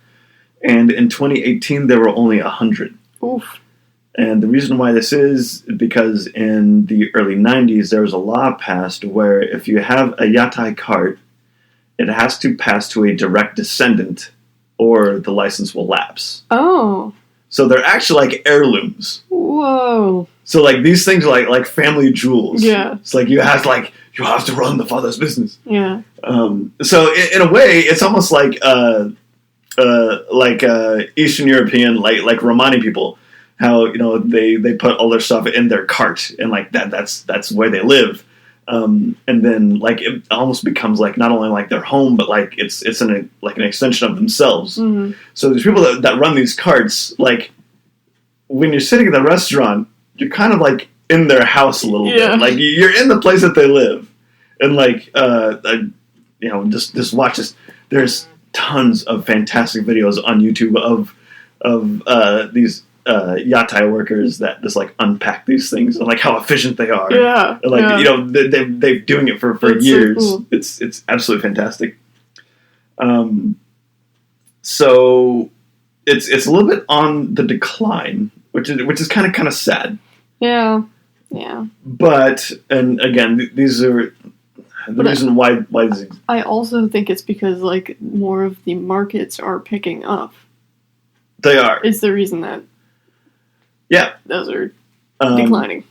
and in 2018 there were only 100. Oof. And the reason why this is because in the early 90s there was a law passed where if you have a yatai cart, it has to pass to a direct descendant, or the license will lapse. Oh. So they're actually like heirlooms. Whoa. So like these things are like family jewels. Yeah. It's like you have to run the father's business. Yeah. So in a way, it's almost like Eastern European like Romani people, how they put all their stuff in their cart, and like that's where they live. And then like it almost becomes like not only like their home, but like it's an extension of themselves. Mm-hmm. So there's people that run these carts. Like when you're sitting at the restaurant, you're kind of like in their house a little bit. Like you're in the place that they live, and like just watch this. There's tons of fantastic videos on YouTube of these yatai workers that just like unpack these things and like how efficient they are. Yeah. And, like they've been doing it for years. So cool. It's absolutely fantastic. So it's a little bit on the decline, which is kind of sad. Yeah. Yeah. But and again, these are the reason why these. I also think it's because like more of the markets are picking up. They are. It's the reason that those are declining.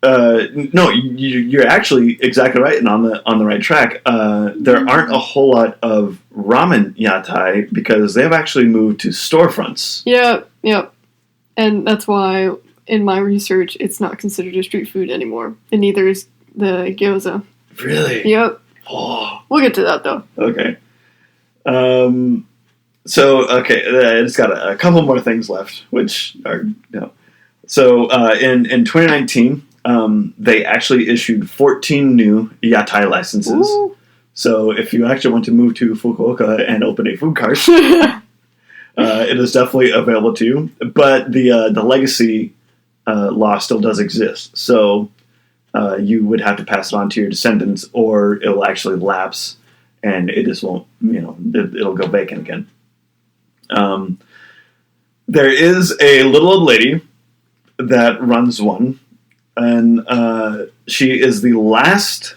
No, you're actually exactly right and on the right track. There aren't a whole lot of ramen yatai because they have actually moved to storefronts. Yep. And that's why, in my research, it's not considered a street food anymore. And neither is the gyoza. Really? Yep. Oh. We'll get to that, though. Okay. I just got a couple more things left, which are, So, in 2019, they actually issued 14 new yatai licenses. Ooh. So, if you actually want to move to Fukuoka and open a food cart, it is definitely available to you. But the legacy law still does exist. So, you would have to pass it on to your descendants, or it will actually lapse, and it just won't, it'll go vacant again. There is a little old lady that runs one, and she is the last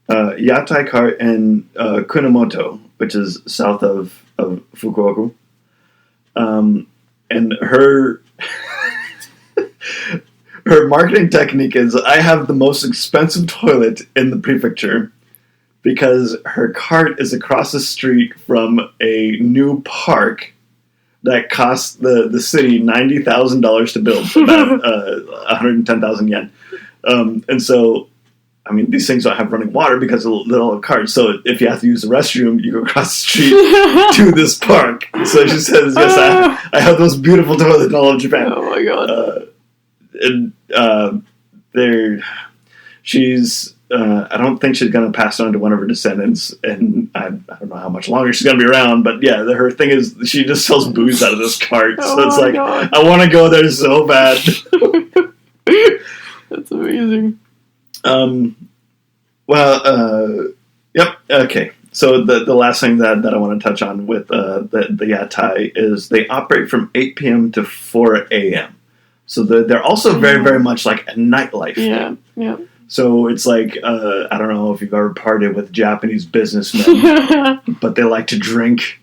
yatai cart in Kunamoto, which is south of Fukuoka. And her her marketing technique is, I have the most expensive toilet in the prefecture, because her cart is across the street from a new park that cost the city $90,000 to build, about 110,000 yen. And so, I mean, these things don't have running water because they don't have carts. So if you have to use the restroom, you go across the street to this park. So she says, yes, I have those beautiful toilets in all of Japan. Oh my god. I don't think she's going to pass it on to one of her descendants, and I don't know how much longer she's going to be around, but yeah, her thing is she just sells booze out of this cart, so it's like, God. I want to go there so bad. That's amazing. Yep, okay. So the last thing that I want to touch on with the yatai is they operate from 8 p.m. to 4 a.m. So they're also very, very much like a nightlife. Yeah. So it's like, I don't know if you've ever partied with Japanese businessmen, but they like to drink.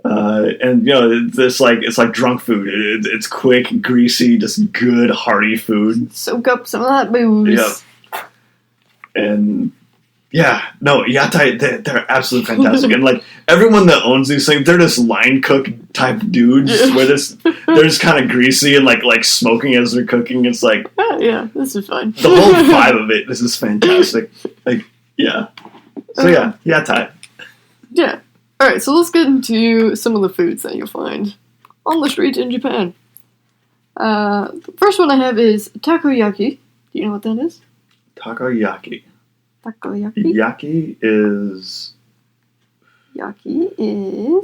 And, it's like drunk food. It's quick, greasy, just good, hearty food. Soak up some of that booze. Yep. And, yatai, they're absolutely fantastic. And, like, everyone that owns these things, they're just line cook type dudes where they're just kind of greasy and, like smoking as they're cooking. It's like... yeah, this is fun. The whole vibe of it, this is fantastic. Like, yeah. So, yatai. Yeah. Alright, so let's get into some of the foods that you'll find on the streets in Japan. The first one I have is takoyaki. Do you know what that is? Takoyaki. Takoyaki? Yaki is...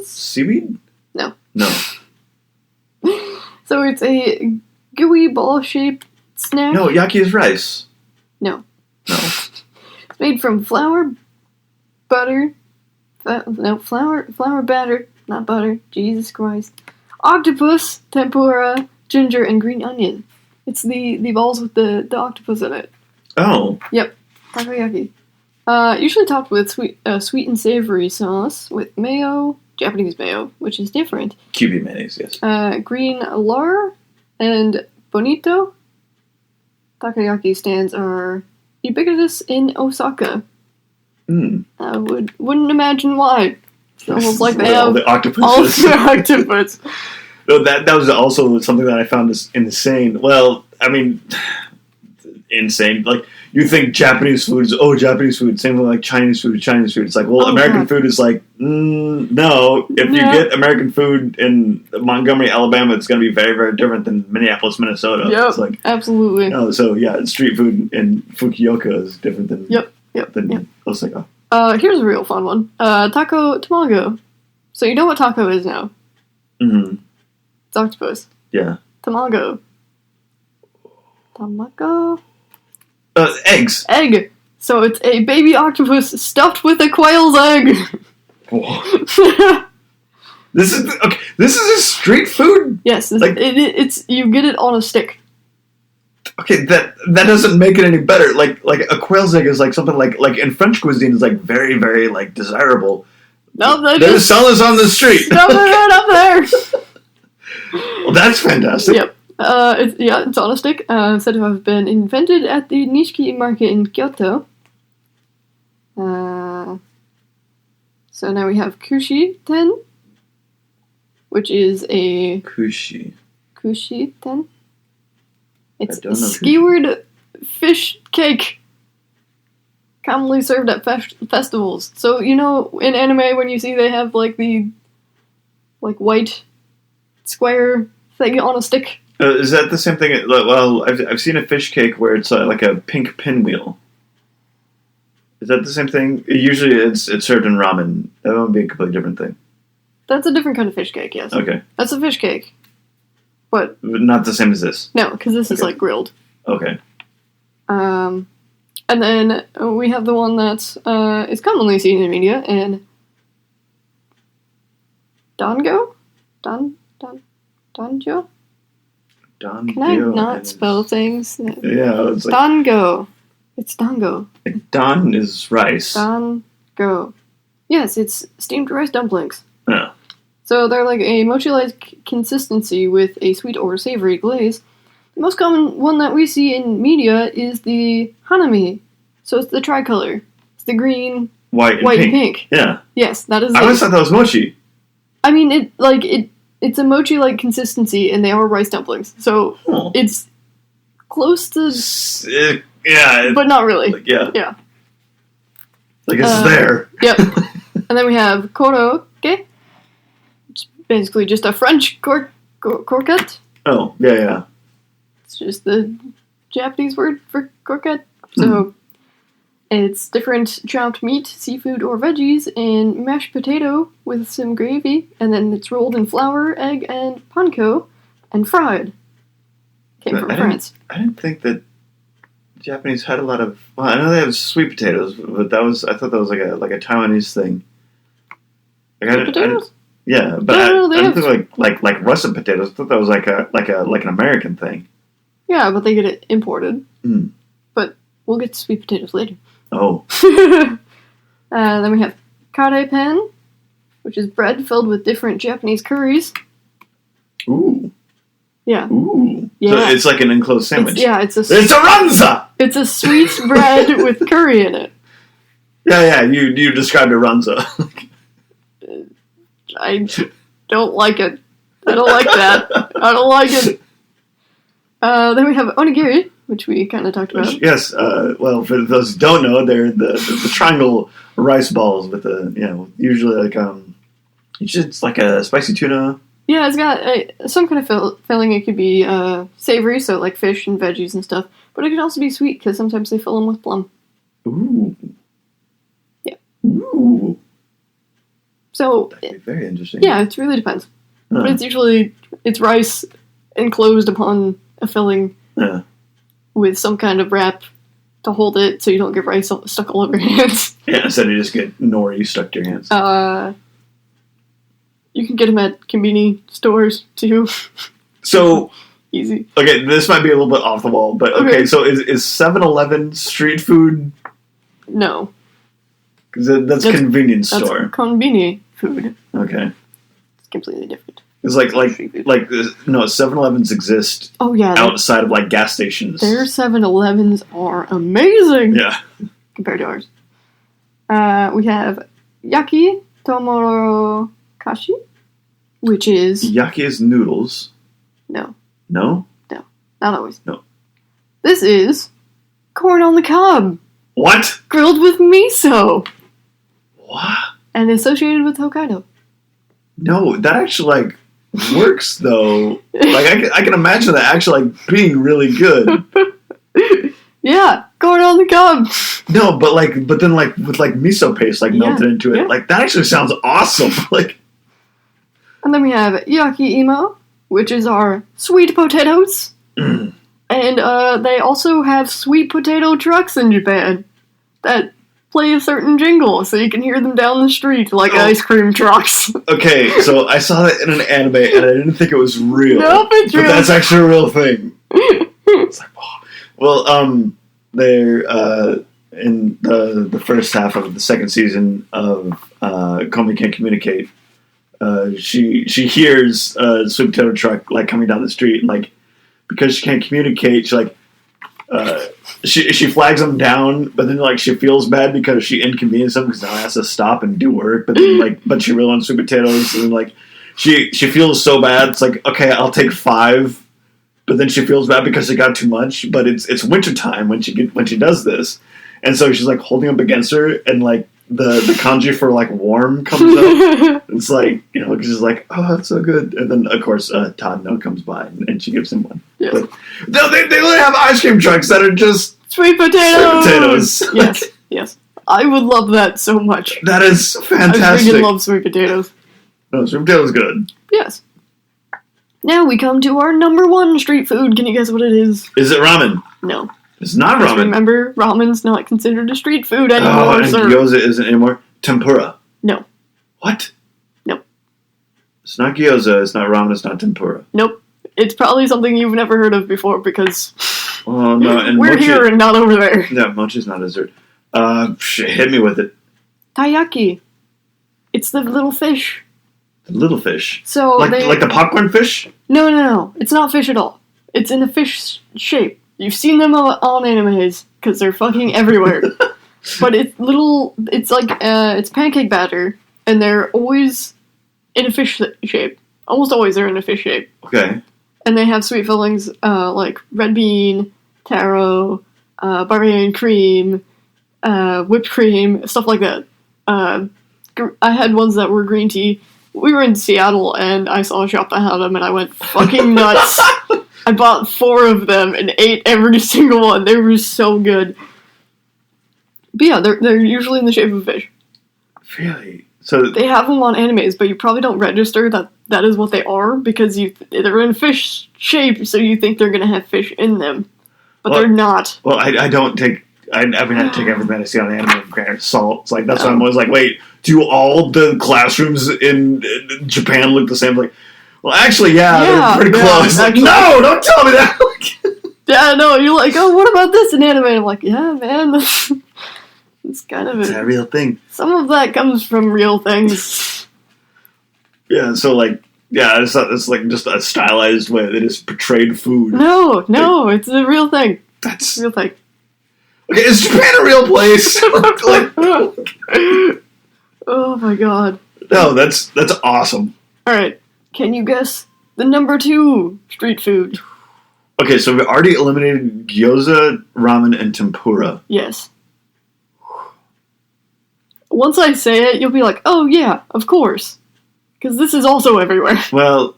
seaweed? No. So it's a gooey ball-shaped snack. No, yaki is rice. No. It's made from flour, butter... flour batter, not butter. Jesus Christ. Octopus, tempura, ginger, and green onion. It's the balls with the octopus in it. Oh. Yep. Takoyaki. Usually topped with sweet and savory sauce with mayo, Japanese mayo, which is different. Cubey mayonnaise, yes. Green lard and bonito. Takoyaki stands are ubiquitous in Osaka. I wouldn't imagine why. It's almost like they have all the octopuses. All the octopus. No, that was also something that I found insane. Well, I mean, insane. Like, you think Japanese food is, Japanese food. Same with like Chinese food. It's like, American food is like, no. If you get American food in Montgomery, Alabama, it's going to be very, very different than Minneapolis, Minnesota. Yep, it's like, absolutely. Street food in Fukuoka is different than Osaka. Here's a real fun one. Taco tamago. So you know what taco is now? Mm-hmm. It's octopus. Yeah. Tamago. Eggs. Egg. So it's a baby octopus stuffed with a quail's egg. This is a street food? Yes. It's you get it on a stick. Okay, that doesn't make it any better. Like a quail's egg is like something like in French cuisine is like very, very like desirable. No, they're just selling this on the street. Throw it right up there. Well, that's fantastic. Yep. It's on a stick. Said to have been invented at the Nishiki market in Kyoto. So now we have Kushi-ten, which is a... Kushi-ten? It's a skewered fish cake, commonly served at festivals. So, you know, in anime, when you see they have, like, the, like, white square thing on a stick. Is that the same thing? Well, I've seen a fish cake where it's like a pink pinwheel. Is that the same thing? Usually it's served in ramen. That would be a completely different thing. That's a different kind of fish cake, yes. Okay. That's a fish cake. But not the same as this? No, because this is, like, grilled. Okay. And then we have the one that is commonly seen in media, and Dango? Danjo? Can I not spell things? Yeah, it's like... Dango. It's dango. Dan is rice. Dango. Yes, it's steamed rice dumplings. Yeah. So they're like a mochi-like consistency with a sweet or savory glaze. The most common one that we see in media is the hanami. So it's the tricolor. It's the green, white, and pink. Yeah. Yes, that is. I always thought that was mochi. I mean, it's a mochi-like consistency, and they are rice dumplings. So it's close to. Yeah. But not really. Like, yeah. Yeah. Like it's there. Yep. And then we have korokke. It's basically just a French croquette. Oh, yeah. It's just the Japanese word for croquette. So it's different chopped meat, seafood, or veggies, and mashed potato with some gravy, and then it's rolled in flour, egg, and panko, and fried. Came from France. I didn't think that Japanese had a lot of... Well, I know they have sweet potatoes, but I thought that was like a Taiwanese thing. Sweet potatoes? Yeah, but I didn't think like russet potatoes. I thought that was like an American thing. Yeah, but they get it imported. But we'll get to sweet potatoes later. Oh. Then we have karepan, which is bread filled with different Japanese curries. Ooh. Yeah. Ooh. Yeah. So it's like an enclosed sandwich. It's a ranza! It's a sweet bread with curry in it. Yeah, you described a ranza. I don't like it. I don't like that. I don't like it. Then we have onigiri, which we kind of talked about. Yes. Well, for those who don't know, they're the triangle rice balls with usually like it's like a spicy tuna. Yeah, it's got some kind of filling. It could be savory, so like fish and veggies and stuff. But it can also be sweet because sometimes they fill them with plum. Ooh. Yeah. Ooh. So that'd be very interesting. Yeah, it really depends. But it's rice enclosed upon a filling with some kind of wrap to hold it so you don't get rice stuck all over your hands. Yeah, instead you just get nori stuck to your hands. You can get them at convenience stores too. So easy. Okay, this might be a little bit off the wall, but okay. So is 7-Eleven street food? No. Because that's convenience store. That's convenient food. Okay. It's completely different. It's like 7-Elevens exist. Oh yeah. Outside of like gas stations. Their 7-Elevens are amazing. Yeah. Compared to ours. We have yaki tomorokashi, which is... Yaki is noodles. No. No? No. Not always. No. This is corn on the cob. What? Grilled with miso. What? And associated with Hokkaido. No, that actually like works though. Like I can imagine that actually like being really good. Yeah, corn on the cob. No, but then with miso paste melted into it. Yeah. Like that actually sounds awesome. Like. And then we have yaki imo, which is our sweet potatoes. And they also have sweet potato trucks in Japan that play a certain jingle so you can hear them down the street like ice cream trucks. Okay, so I saw that in an anime and I didn't think it was real. Nope, it's real. But that's actually a real thing. It's like, wow. Well, they're in the first half of the second season of Komi Can't Communicate, she hears a sweet potato truck like coming down the street, and like because she can't communicate, she like she flags him down, but then like she feels bad because she inconvenienced him because now he has to stop and do work. But then but she really wants sweet potatoes, and like she feels so bad. It's like, okay, I'll take 5. But then she feels bad because she got too much. But it's wintertime when she does this, and so she's like holding up against her, and like the kanji for like warm comes up. It's like, she's like, oh, that's so good. And then of course Tadano comes by and she gives him one. Yes. But no, they literally have ice cream trucks that are just sweet potatoes. Yes, yes. I would love that so much. That is fantastic. I freaking love sweet potatoes. No, sweet potatoes good. Yes. Now we come to our number 1 street food. Can you guess what it is? Is it ramen? No. It's not Just ramen. remember, ramen's not considered a street food anymore. Oh, and gyoza isn't anymore. Tempura. No. What? Nope. It's not gyoza. It's not ramen. It's not tempura. Nope. It's probably something you've never heard of before because oh no, and we're mochi, here and not over there. Yeah, mochi's not dessert. Hit me with it. Taiyaki. It's the little fish. The little fish. So like the popcorn fish? No. It's not fish at all. It's in a fish shape. You've seen them on animes because they're fucking everywhere. But it's little. It's like it's pancake batter, and they're always in a fish shape. Almost always they're in a fish shape. Okay. And they have sweet fillings like red bean, taro, Bavarian cream, whipped cream, stuff like that. I had ones that were green tea. We were in Seattle, and I saw a shop that had them, and I went fucking nuts. I bought 4 of them and ate every single one. They were so good. But yeah, they're usually in the shape of fish. Really? So they have them on animes, but you probably don't register that is what they are because they're in fish shape, so you think they're gonna have fish in them, but they're not. Well, I don't take. I take everything I see on anime with grain of salt. It's like that's why I'm always like, wait, do all the classrooms in Japan look the same? Like, well, actually, they're pretty close. Like, no, don't tell me that. Yeah, no, you're like, oh, what about this in anime? I'm like, yeah, man, it's kind of it's a real thing. Some of that comes from real things. Yeah, so like, it's like just a stylized way that is portrayed food. No, it's a real thing. That's a real thing. Okay, is Japan a real place? Oh my god. No, that's awesome. Alright, can you guess the number 2 street food? Okay, so we've already eliminated gyoza, ramen, and tempura. Yes. Once I say it, you'll be like, oh yeah, of course. Because this is also everywhere. Well,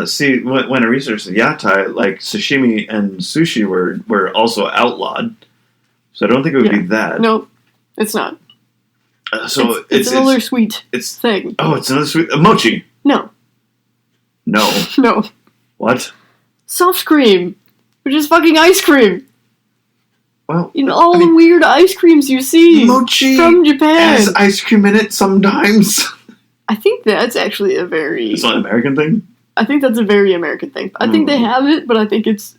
see, when I researched the yatai, like sashimi and sushi were also outlawed. So I don't think it would be that. No, it's not. So it's another sweet thing. Oh, it's another sweet... mochi. No. No. What? Soft cream. Which is fucking ice cream. Well, all the weird ice creams you see mochi from Japan. has ice cream in it sometimes. I think that's actually a very... It's not an American thing? I think that's a very American thing. I think they have it, but I think it's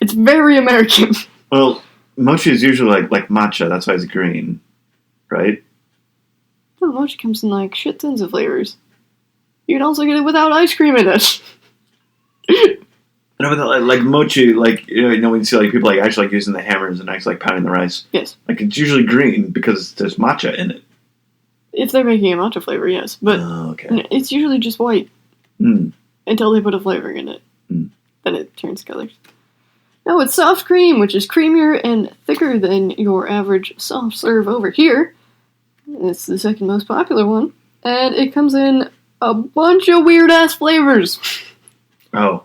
very American. Well, mochi is usually like matcha, that's why it's green. Right? No, mochi comes in like shit tons of flavors. You can also get it without ice cream in it. No, but like mochi, like when you see like people like actually like using the hammers and actually like pounding the rice. Yes. Like it's usually green because there's matcha in it. If they're making a matcha flavor, yes, but it's usually just white until they put a flavoring in it. Then it turns colors. No, it's soft cream, which is creamier and thicker than your average soft serve over here. It's the second most popular one, and it comes in a bunch of weird-ass flavors. Oh,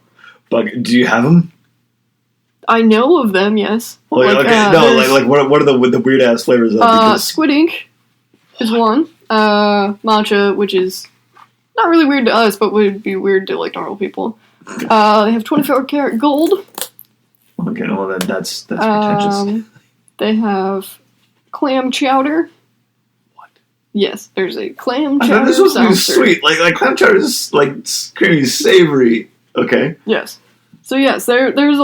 but do you have them? I know of them, yes. Well, what are the weird-ass flavors? Squid ink is one. Matcha, which is not really weird to us, but would be weird to like normal people. They have 24 karat gold. Okay, well that's pretentious. They have clam chowder. What? Yes, there's a clam chowder. This was sweet. Like clam chowder is like creamy, savory. Okay. Yes. So yes, there's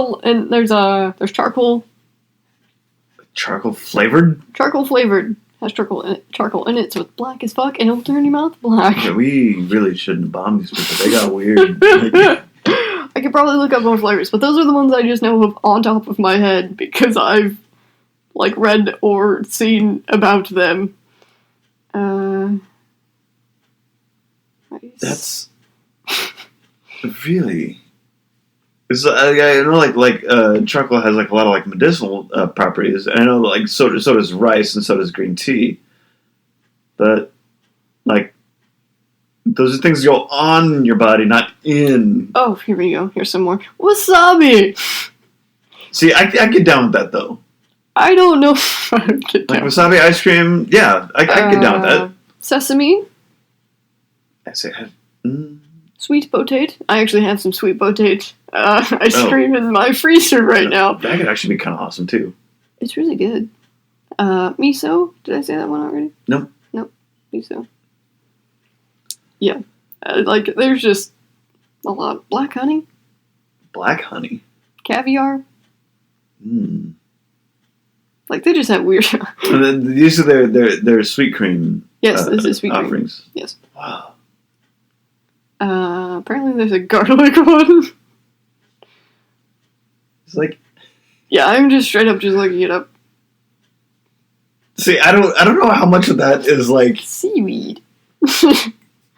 charcoal. Charcoal flavored. Charcoal flavored Has charcoal in it, so it's black as fuck, and it'll turn your mouth black. Yeah, we really shouldn't have bombed these people. They got weird. I could probably look up more flavors, but those are the ones I just know of on top of my head because I've read or seen about them. That's really. It's, I know charcoal has a lot of medicinal properties. I know so does rice and so does green tea. But those are things that go on your body, not in. Oh, here we go. Here's some more wasabi. See, I get down with that though. I don't know if I would get down. Wasabi ice cream. Yeah, I get down with that. Sesame. I say. Sweet potato. I actually have some sweet potato ice cream in my freezer right now. That could actually be kind of awesome too. It's really good. Miso. Did I say that one already? Nope. Miso. Yeah. There's just a lot. Black honey. Black honey. Caviar. They just have weird. These are their sweet cream. Yes, this is sweet offerings. Cream. Yes. Wow. Apparently there's a garlic one. It's yeah, I'm just straight up just looking it up. See, I don't know how much of that is seaweed.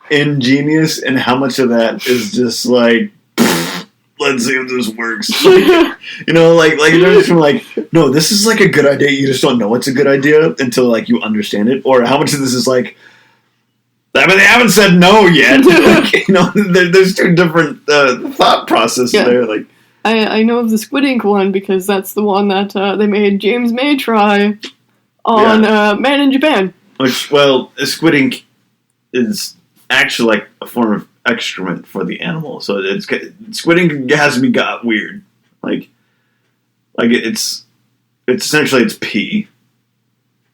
ingenious and how much of that is just let's see if this works. There's from no, this is a good idea. You just don't know it's a good idea until you understand it, or how much of this is they haven't said no yet. There's two different thought processes there. I know of the Squid Ink one because that's the one that they made James May try on Man in Japan. Squid Ink is actually a form of excrement for the animal, so Squid Ink has me got weird. It's essentially it's pee.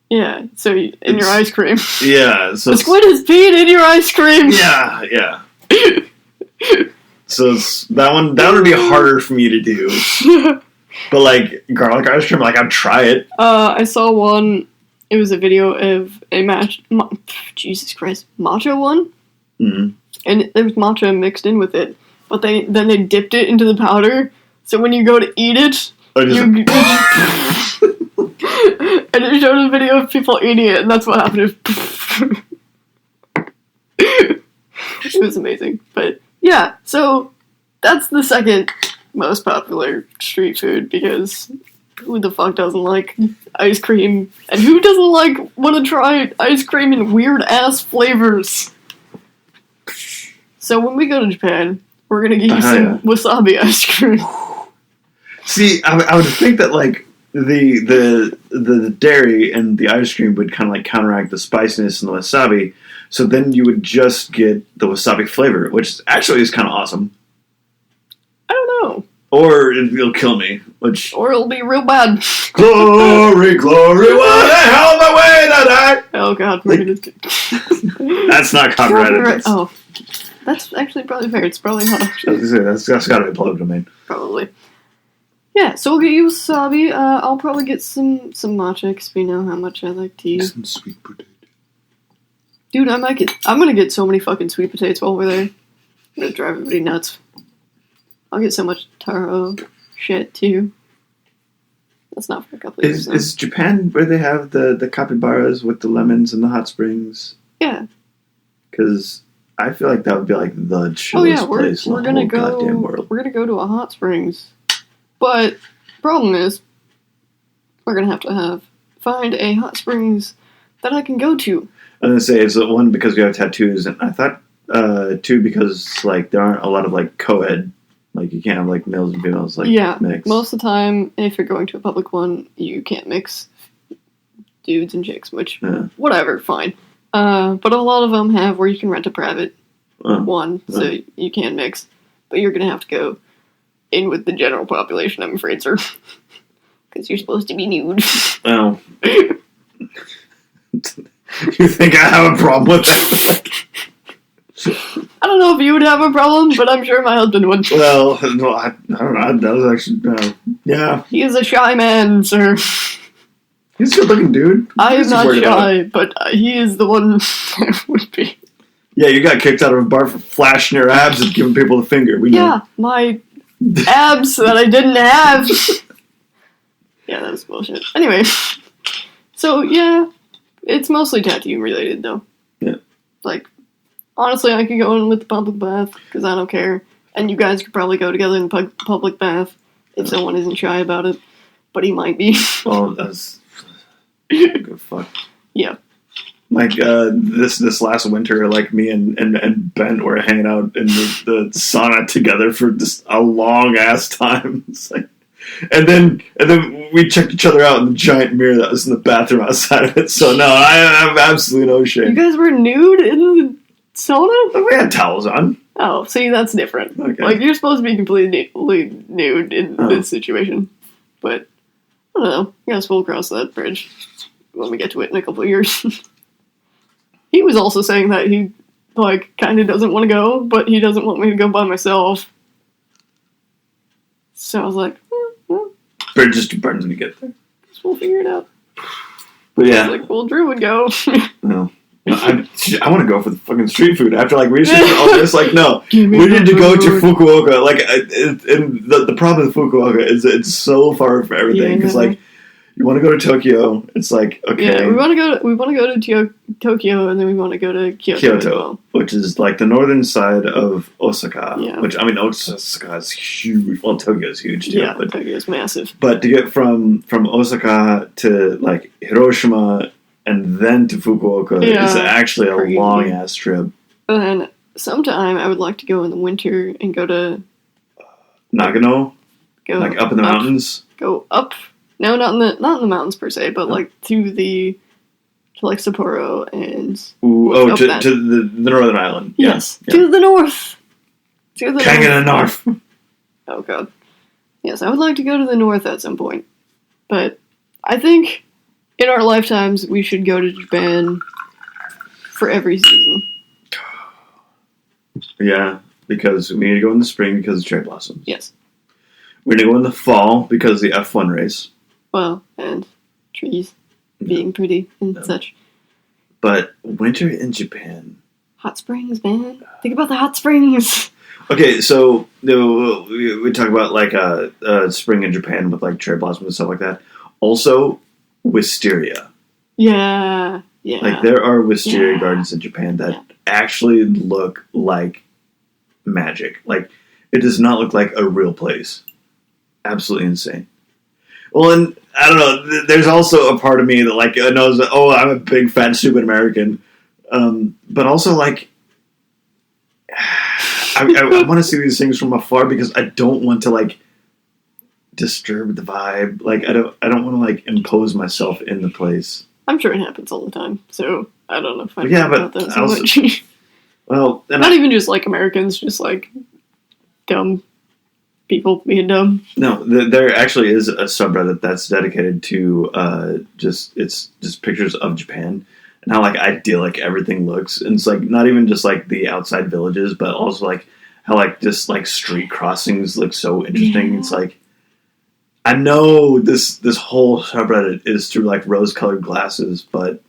Yeah, so in your ice cream. Yeah, so the squid is peed in your ice cream. Yeah. So that one would be harder for me to do. But garlic ice cream, I'd try it. I saw one. It was a video of a Jesus Christ, matcha one, and there was matcha mixed in with it. But then they dipped it into the powder, so when you go to eat it, and it showed a video of people eating it, and that's what happened. It was amazing. But yeah, so that's the second most popular street food because who the fuck doesn't like ice cream? And who doesn't want to try ice cream in weird ass flavors? So when we go to Japan, we're gonna get you some wasabi ice cream. See, I would think that the dairy and the ice cream would kind of counteract the spiciness and the wasabi, so then you would just get the wasabi flavor, which actually is kind of awesome. I don't know. Or it'll kill me, or it'll be real bad. Glory, glory, what the hell the way that I... Oh god, that's not copyrighted. Oh, that's actually probably fair. It's probably not. That's got to be a public domain. Probably. Yeah, so we'll get you wasabi. I'll probably get some matcha because we know how much I like tea. Some sweet potato. Dude, I'm gonna get so many fucking sweet potatoes while we're there. I'm gonna drive everybody nuts. I'll get so much taro shit too. That's not for a couple of years. Is Japan where they have the capybaras with the lemons and the hot springs? Yeah. Because I feel like that would be the chillest place in the whole goddamn world. We're gonna go to a hot springs. But problem is, we're gonna have to find a hot springs that I can go to. I was gonna say it's one because we have tattoos, and I thought two because there aren't a lot of co-ed, you can't have males and females mix. Most of the time, if you're going to a public one, you can't mix dudes and chicks, which whatever, fine. But a lot of them have where you can rent a private one, so you can mix, but you're gonna have to go in with the general population, I'm afraid, sir. Because you're supposed to be nude. Well. You think I have a problem with that? I don't know if you would have a problem, but I'm sure my husband would. Well, no, I don't know. That was actually... yeah. He is a shy man, sir. He's a good-looking dude. I am not shy, but he is the one that would be. Yeah, you got kicked out of a bar for flashing your abs and giving people the finger. We know. My abs that I didn't have. Yeah, that was bullshit. Anyway, so yeah, it's mostly tattoo related though. Yeah. Like, honestly, I could go in with the public bath because I don't care, and you guys could probably go together in the public bath if someone isn't shy about it. But he might be. Oh, that's good fuck. Yeah. Like this last winter, like me and Ben were hanging out in the sauna together for just a long ass time. It's like, and then we checked each other out in the giant mirror that was in the bathroom outside of it. So no, I have absolutely no shame. You guys were nude in the sauna? We had towels on. Oh, see, that's different. Okay. Like, you're supposed to be completely nude in this situation. But, I don't know. I guess we'll cross that bridge when we get to it in a couple of years. He was also saying that he, like, kind of doesn't want to go, but he doesn't want me to go by myself. So I was like, well, Bridges to burn when you get there. guess we'll figure it out. But yeah. I was like, well, Drew would go. No. I want to go for the fucking street food after like researching all this. Like, no, we need to go to Fukuoka. Like, and the problem with Fukuoka is it's so far from everything. Because like, you want to go to Tokyo. It's like, okay, yeah, we want to go to Tokyo, and then we want to go to Kyoto, which is like the northern side of Osaka. Yeah. Which I mean, Osaka is huge. Well, Tokyo is huge too. Yeah, but Tokyo is massive. But to get from Osaka to like Hiroshima and then to Fukuoka is actually a long ass trip. And then sometime I would like to go in the winter and go to Nagano, like up in the mountains. Go up. No, not in the mountains per se, but like to like Sapporo and to the northern island. Yes, yeah. To the north. To the Kangen north. Oh god. Yes, I would like to go to the north at some point, but I think in our lifetimes we should go to Japan for every season. Yeah, because we need to go in the spring because of cherry blossoms. Yes. We're going to go in the fall because of the F1 race. Well, and trees being pretty and such. But winter in Japan. Hot springs, man. Think about the hot springs. Okay, so we talk about like spring in Japan with like cherry blossoms and stuff like that. Also, wisteria. Yeah. Like there are wisteria gardens in Japan that actually look like magic. Like it does not look like a real place. Absolutely insane. Well, and I don't know. There's also a part of me that like knows that I'm a big fat stupid American, but also like I want to see these things from afar because I don't want to like disturb the vibe. Like I don't want to like impose myself in the place. I'm sure it happens all the time, so I don't know if I about that so much. Well, not even just like Americans, just like dumb people being dumb. No, there actually is a subreddit that's dedicated to just pictures of Japan and how like idyllic everything looks. And it's like not even just like the outside villages, but also like how like just like street crossings look so interesting. Yeah. It's like I know this whole subreddit is through like rose-colored glasses, but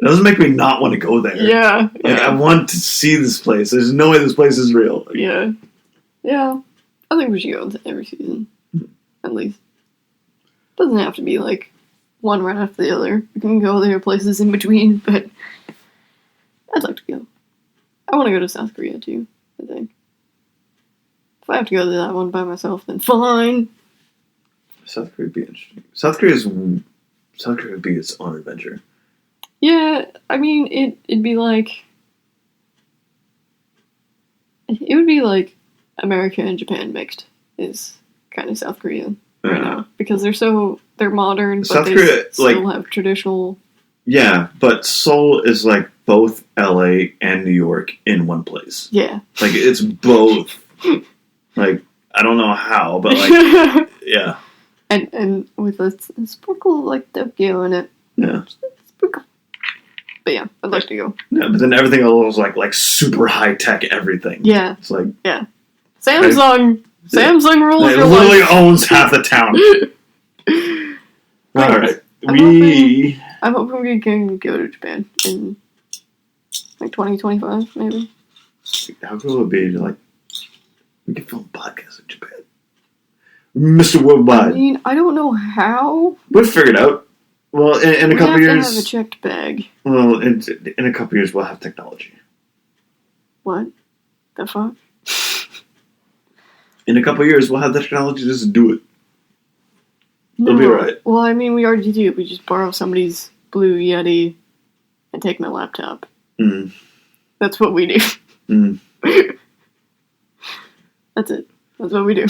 it doesn't make me not want to go there. Yeah. Like I want to see this place. There's no way this place is real. Like, yeah. Yeah. I think we should go into every season, at least. Doesn't have to be like one right after the other. We can go other places in between, but I'd like to go. I want to go to South Korea too, I think. If I have to go to that one by myself, then fine. South Korea would be interesting. South Korea would be its own adventure. Yeah, I mean, it'd be like... It would be like America and Japan mixed is kind of South Korea right now. Because they're modern, South but Korea, they still have traditional... Yeah, but Seoul is like both LA and New York in one place. Yeah. Like, it's both. Like, I don't know how, but like, yeah. And with a sprinkle like Tokyo in it. Yeah. Sprinkle. But yeah, I'd like to go. Yeah, but then everything else was like super high tech everything. Yeah. It's like Samsung rules it your literally life. owns half the town. All right. I'm hoping we can go to Japan in like 2025, maybe. How cool would it be to like we could film a podcast in Japan, Mr. Worldwide? I mean, I don't know how. We'll figure it out. Well, in a couple years, we have to have a checked bag. Well, in a couple years, we'll have technology. What the fuck? In a couple years, we'll have the technology to just do it. No. It'll be alright. Well, I mean, we already do. We just borrow somebody's Blue Yeti and take my laptop. Mm. That's what we do. Mm. That's it. That's what we do.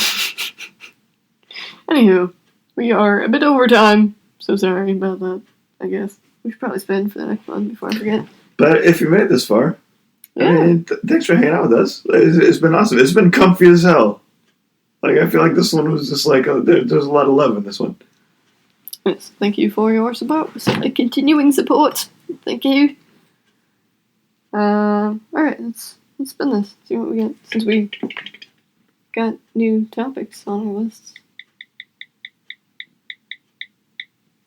Anywho, we are a bit over time, so sorry about that, I guess. We should probably spend for the next one before I forget. But if you made it this far, yeah. I mean, thanks for hanging out with us. It's been awesome. It's been comfy as hell. Like, I feel like this one was just like, there's a lot of love in this one. Yes, thank you for your support. Continuing support. Thank you. Alright, let's spin this. See what we get. Since we got new topics on our lists.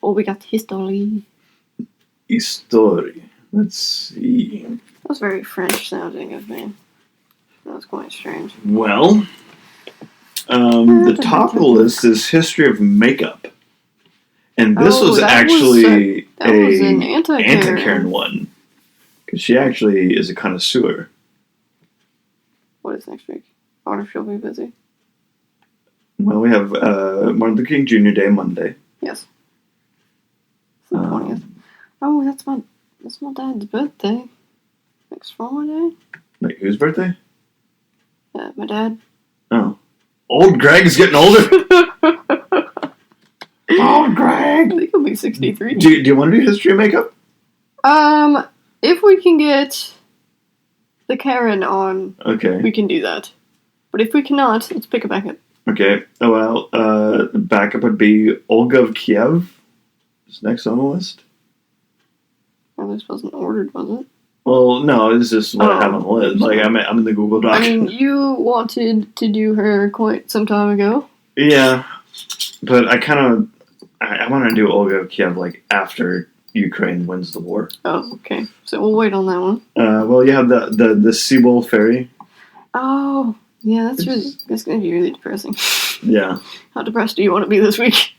Oh, we got history. History. Let's see. That was very French sounding of me. That was quite strange. Well, the top of the list is history of makeup. And this was actually an anti-Karen one. Because she actually is a connoisseur. What is next week? I wonder if she'll be busy. Well, we have Martin Luther King Jr. Day Monday. Yes. It's the 20th. Oh, that's my dad's birthday. Next Friday. Wait, whose birthday? My dad. Oh. Old Greg is getting older? Old Greg! I think he'll be 63. Do you want to do history of makeup? If we can get the Karen on, okay, we can do that. But if we cannot, let's pick a backup. Okay. Oh, well, the backup would be Olga of Kiev. Is next on the list. Oh, this wasn't ordered, was it? Well, no, this is what I have on the list. Like, I'm in the Google Doc. I mean, you wanted to do her quite some time ago. Yeah, but I want to do Olga of Kiev, like, after Ukraine wins the war. Oh, okay. So we'll wait on that one. Well, you have the Seabold Ferry. Oh, yeah, that's going to be really depressing. Yeah. How depressed do you want to be this week?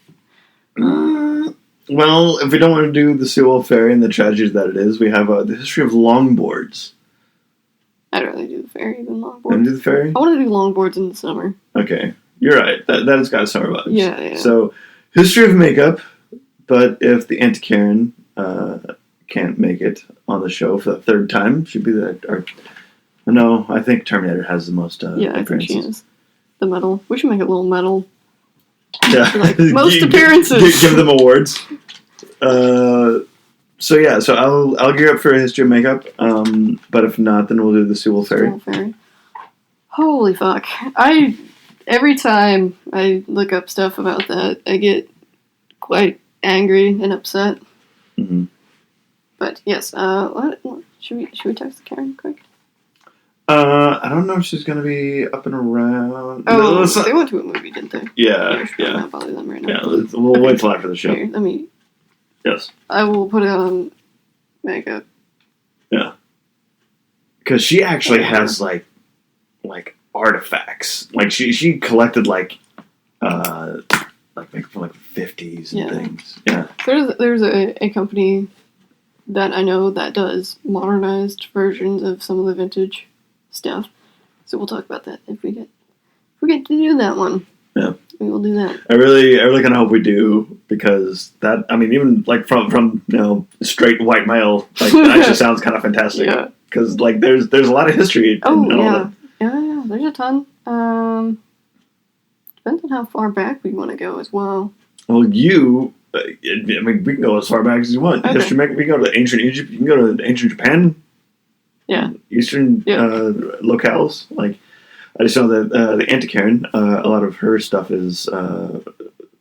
Well, if we don't want to do the Seabold Ferry and the tragedy that it is, we have the history of longboards. I'd rather do the ferry than longboards. And do the ferry? I want to do longboards in the summer. Okay, you're right. That has got summer vibes. Yeah. So, history of makeup, but if the Auntie Karen can't make it on the show for the third time, she'd be no, I think Terminator has the most yeah, I think she is. The medal. We should make a little medal. Yeah. Like, most appearances. Give them awards. So I'll gear up for a history of makeup. But if not, then we'll do the Seabold Ferry. Holy fuck! Every time I look up stuff about that, I get quite angry and upset. Mm-hmm. But yes, what should we text Karen quick? I don't know if she's gonna be up and around. Oh, they went to a movie, didn't they? Yeah. Not bother them right now. Yeah, we'll wait till after the show. Here, let me. Yes. I will put it on makeup. Yeah. Because she actually has like artifacts. Like she collected like makeup from like the 50s and things. Yeah. There's a company that I know that does modernized versions of some of the vintage stuff. So we'll talk about that if we get to do that one. Yeah. We will do that. I really kind of hope we do, because that, I mean, even like from straight white male, like that just sounds kind of fantastic. Yeah. Because like there's a lot of history. Oh in all yeah. that. Yeah, there's a ton. Depends on how far back we want to go as well. Well, I mean, we can go as far back as you want. Okay. History, we can go to ancient Egypt. You can go to ancient Japan. Yeah. Eastern locales. Like, I just know that the Auntie Karen, a lot of her stuff is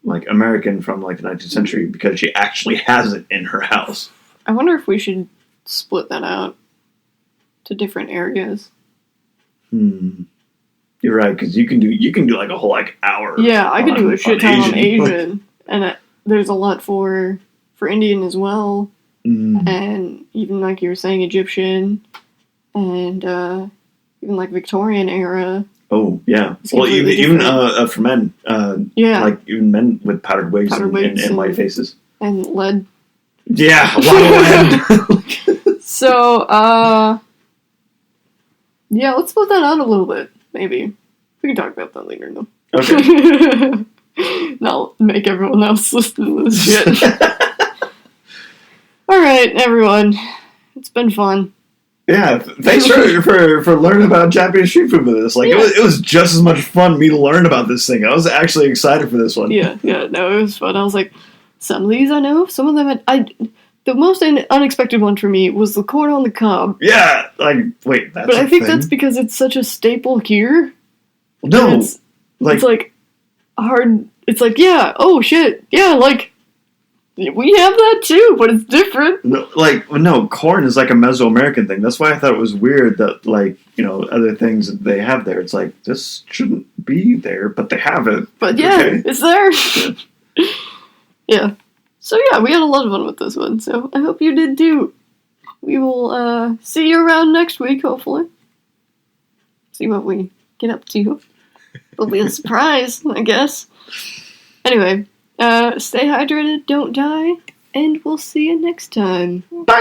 like American from like the 19th century, because she actually has it in her house. I wonder if we should split that out to different areas. You're right, because you can do like a whole like hour. Yeah, I could do a shit ton on Asian. Asian, and there's a lot for for Indian as well. And even like you were saying, Egyptian, and even like Victorian era. Oh yeah, well even for men, like even men with powdered wigs and white faces and lead. Yeah, a lot of lead. So yeah, let's put that out a little bit. Maybe we can talk about that later though. Okay. Not make everyone else listen to this shit. Alright, everyone. It's been fun. Yeah, thanks for learning about Japanese street food with us. Like, it was just as much fun me to learn about this thing. I was actually excited for this one. Yeah, no, it was fun. I was like, some of these I know, some of them the most unexpected one for me was the corn on the cob. Yeah, like, wait, that's But I think that's because it's such a staple here. No. It's like hard. It's like, yeah, oh shit, yeah, like, we have that too, but it's different. No, corn is like a Mesoamerican thing. That's why I thought it was weird that, like, you know, other things that they have there. It's like, this shouldn't be there, but they have it. But yeah, it's there. Yeah. So yeah, we had a lot of fun with this one, so I hope you did too. We will see you around next week, hopefully. See what we get up to. It'll be a surprise, I guess. Anyway. Stay hydrated, don't die, and we'll see you next time. Bye!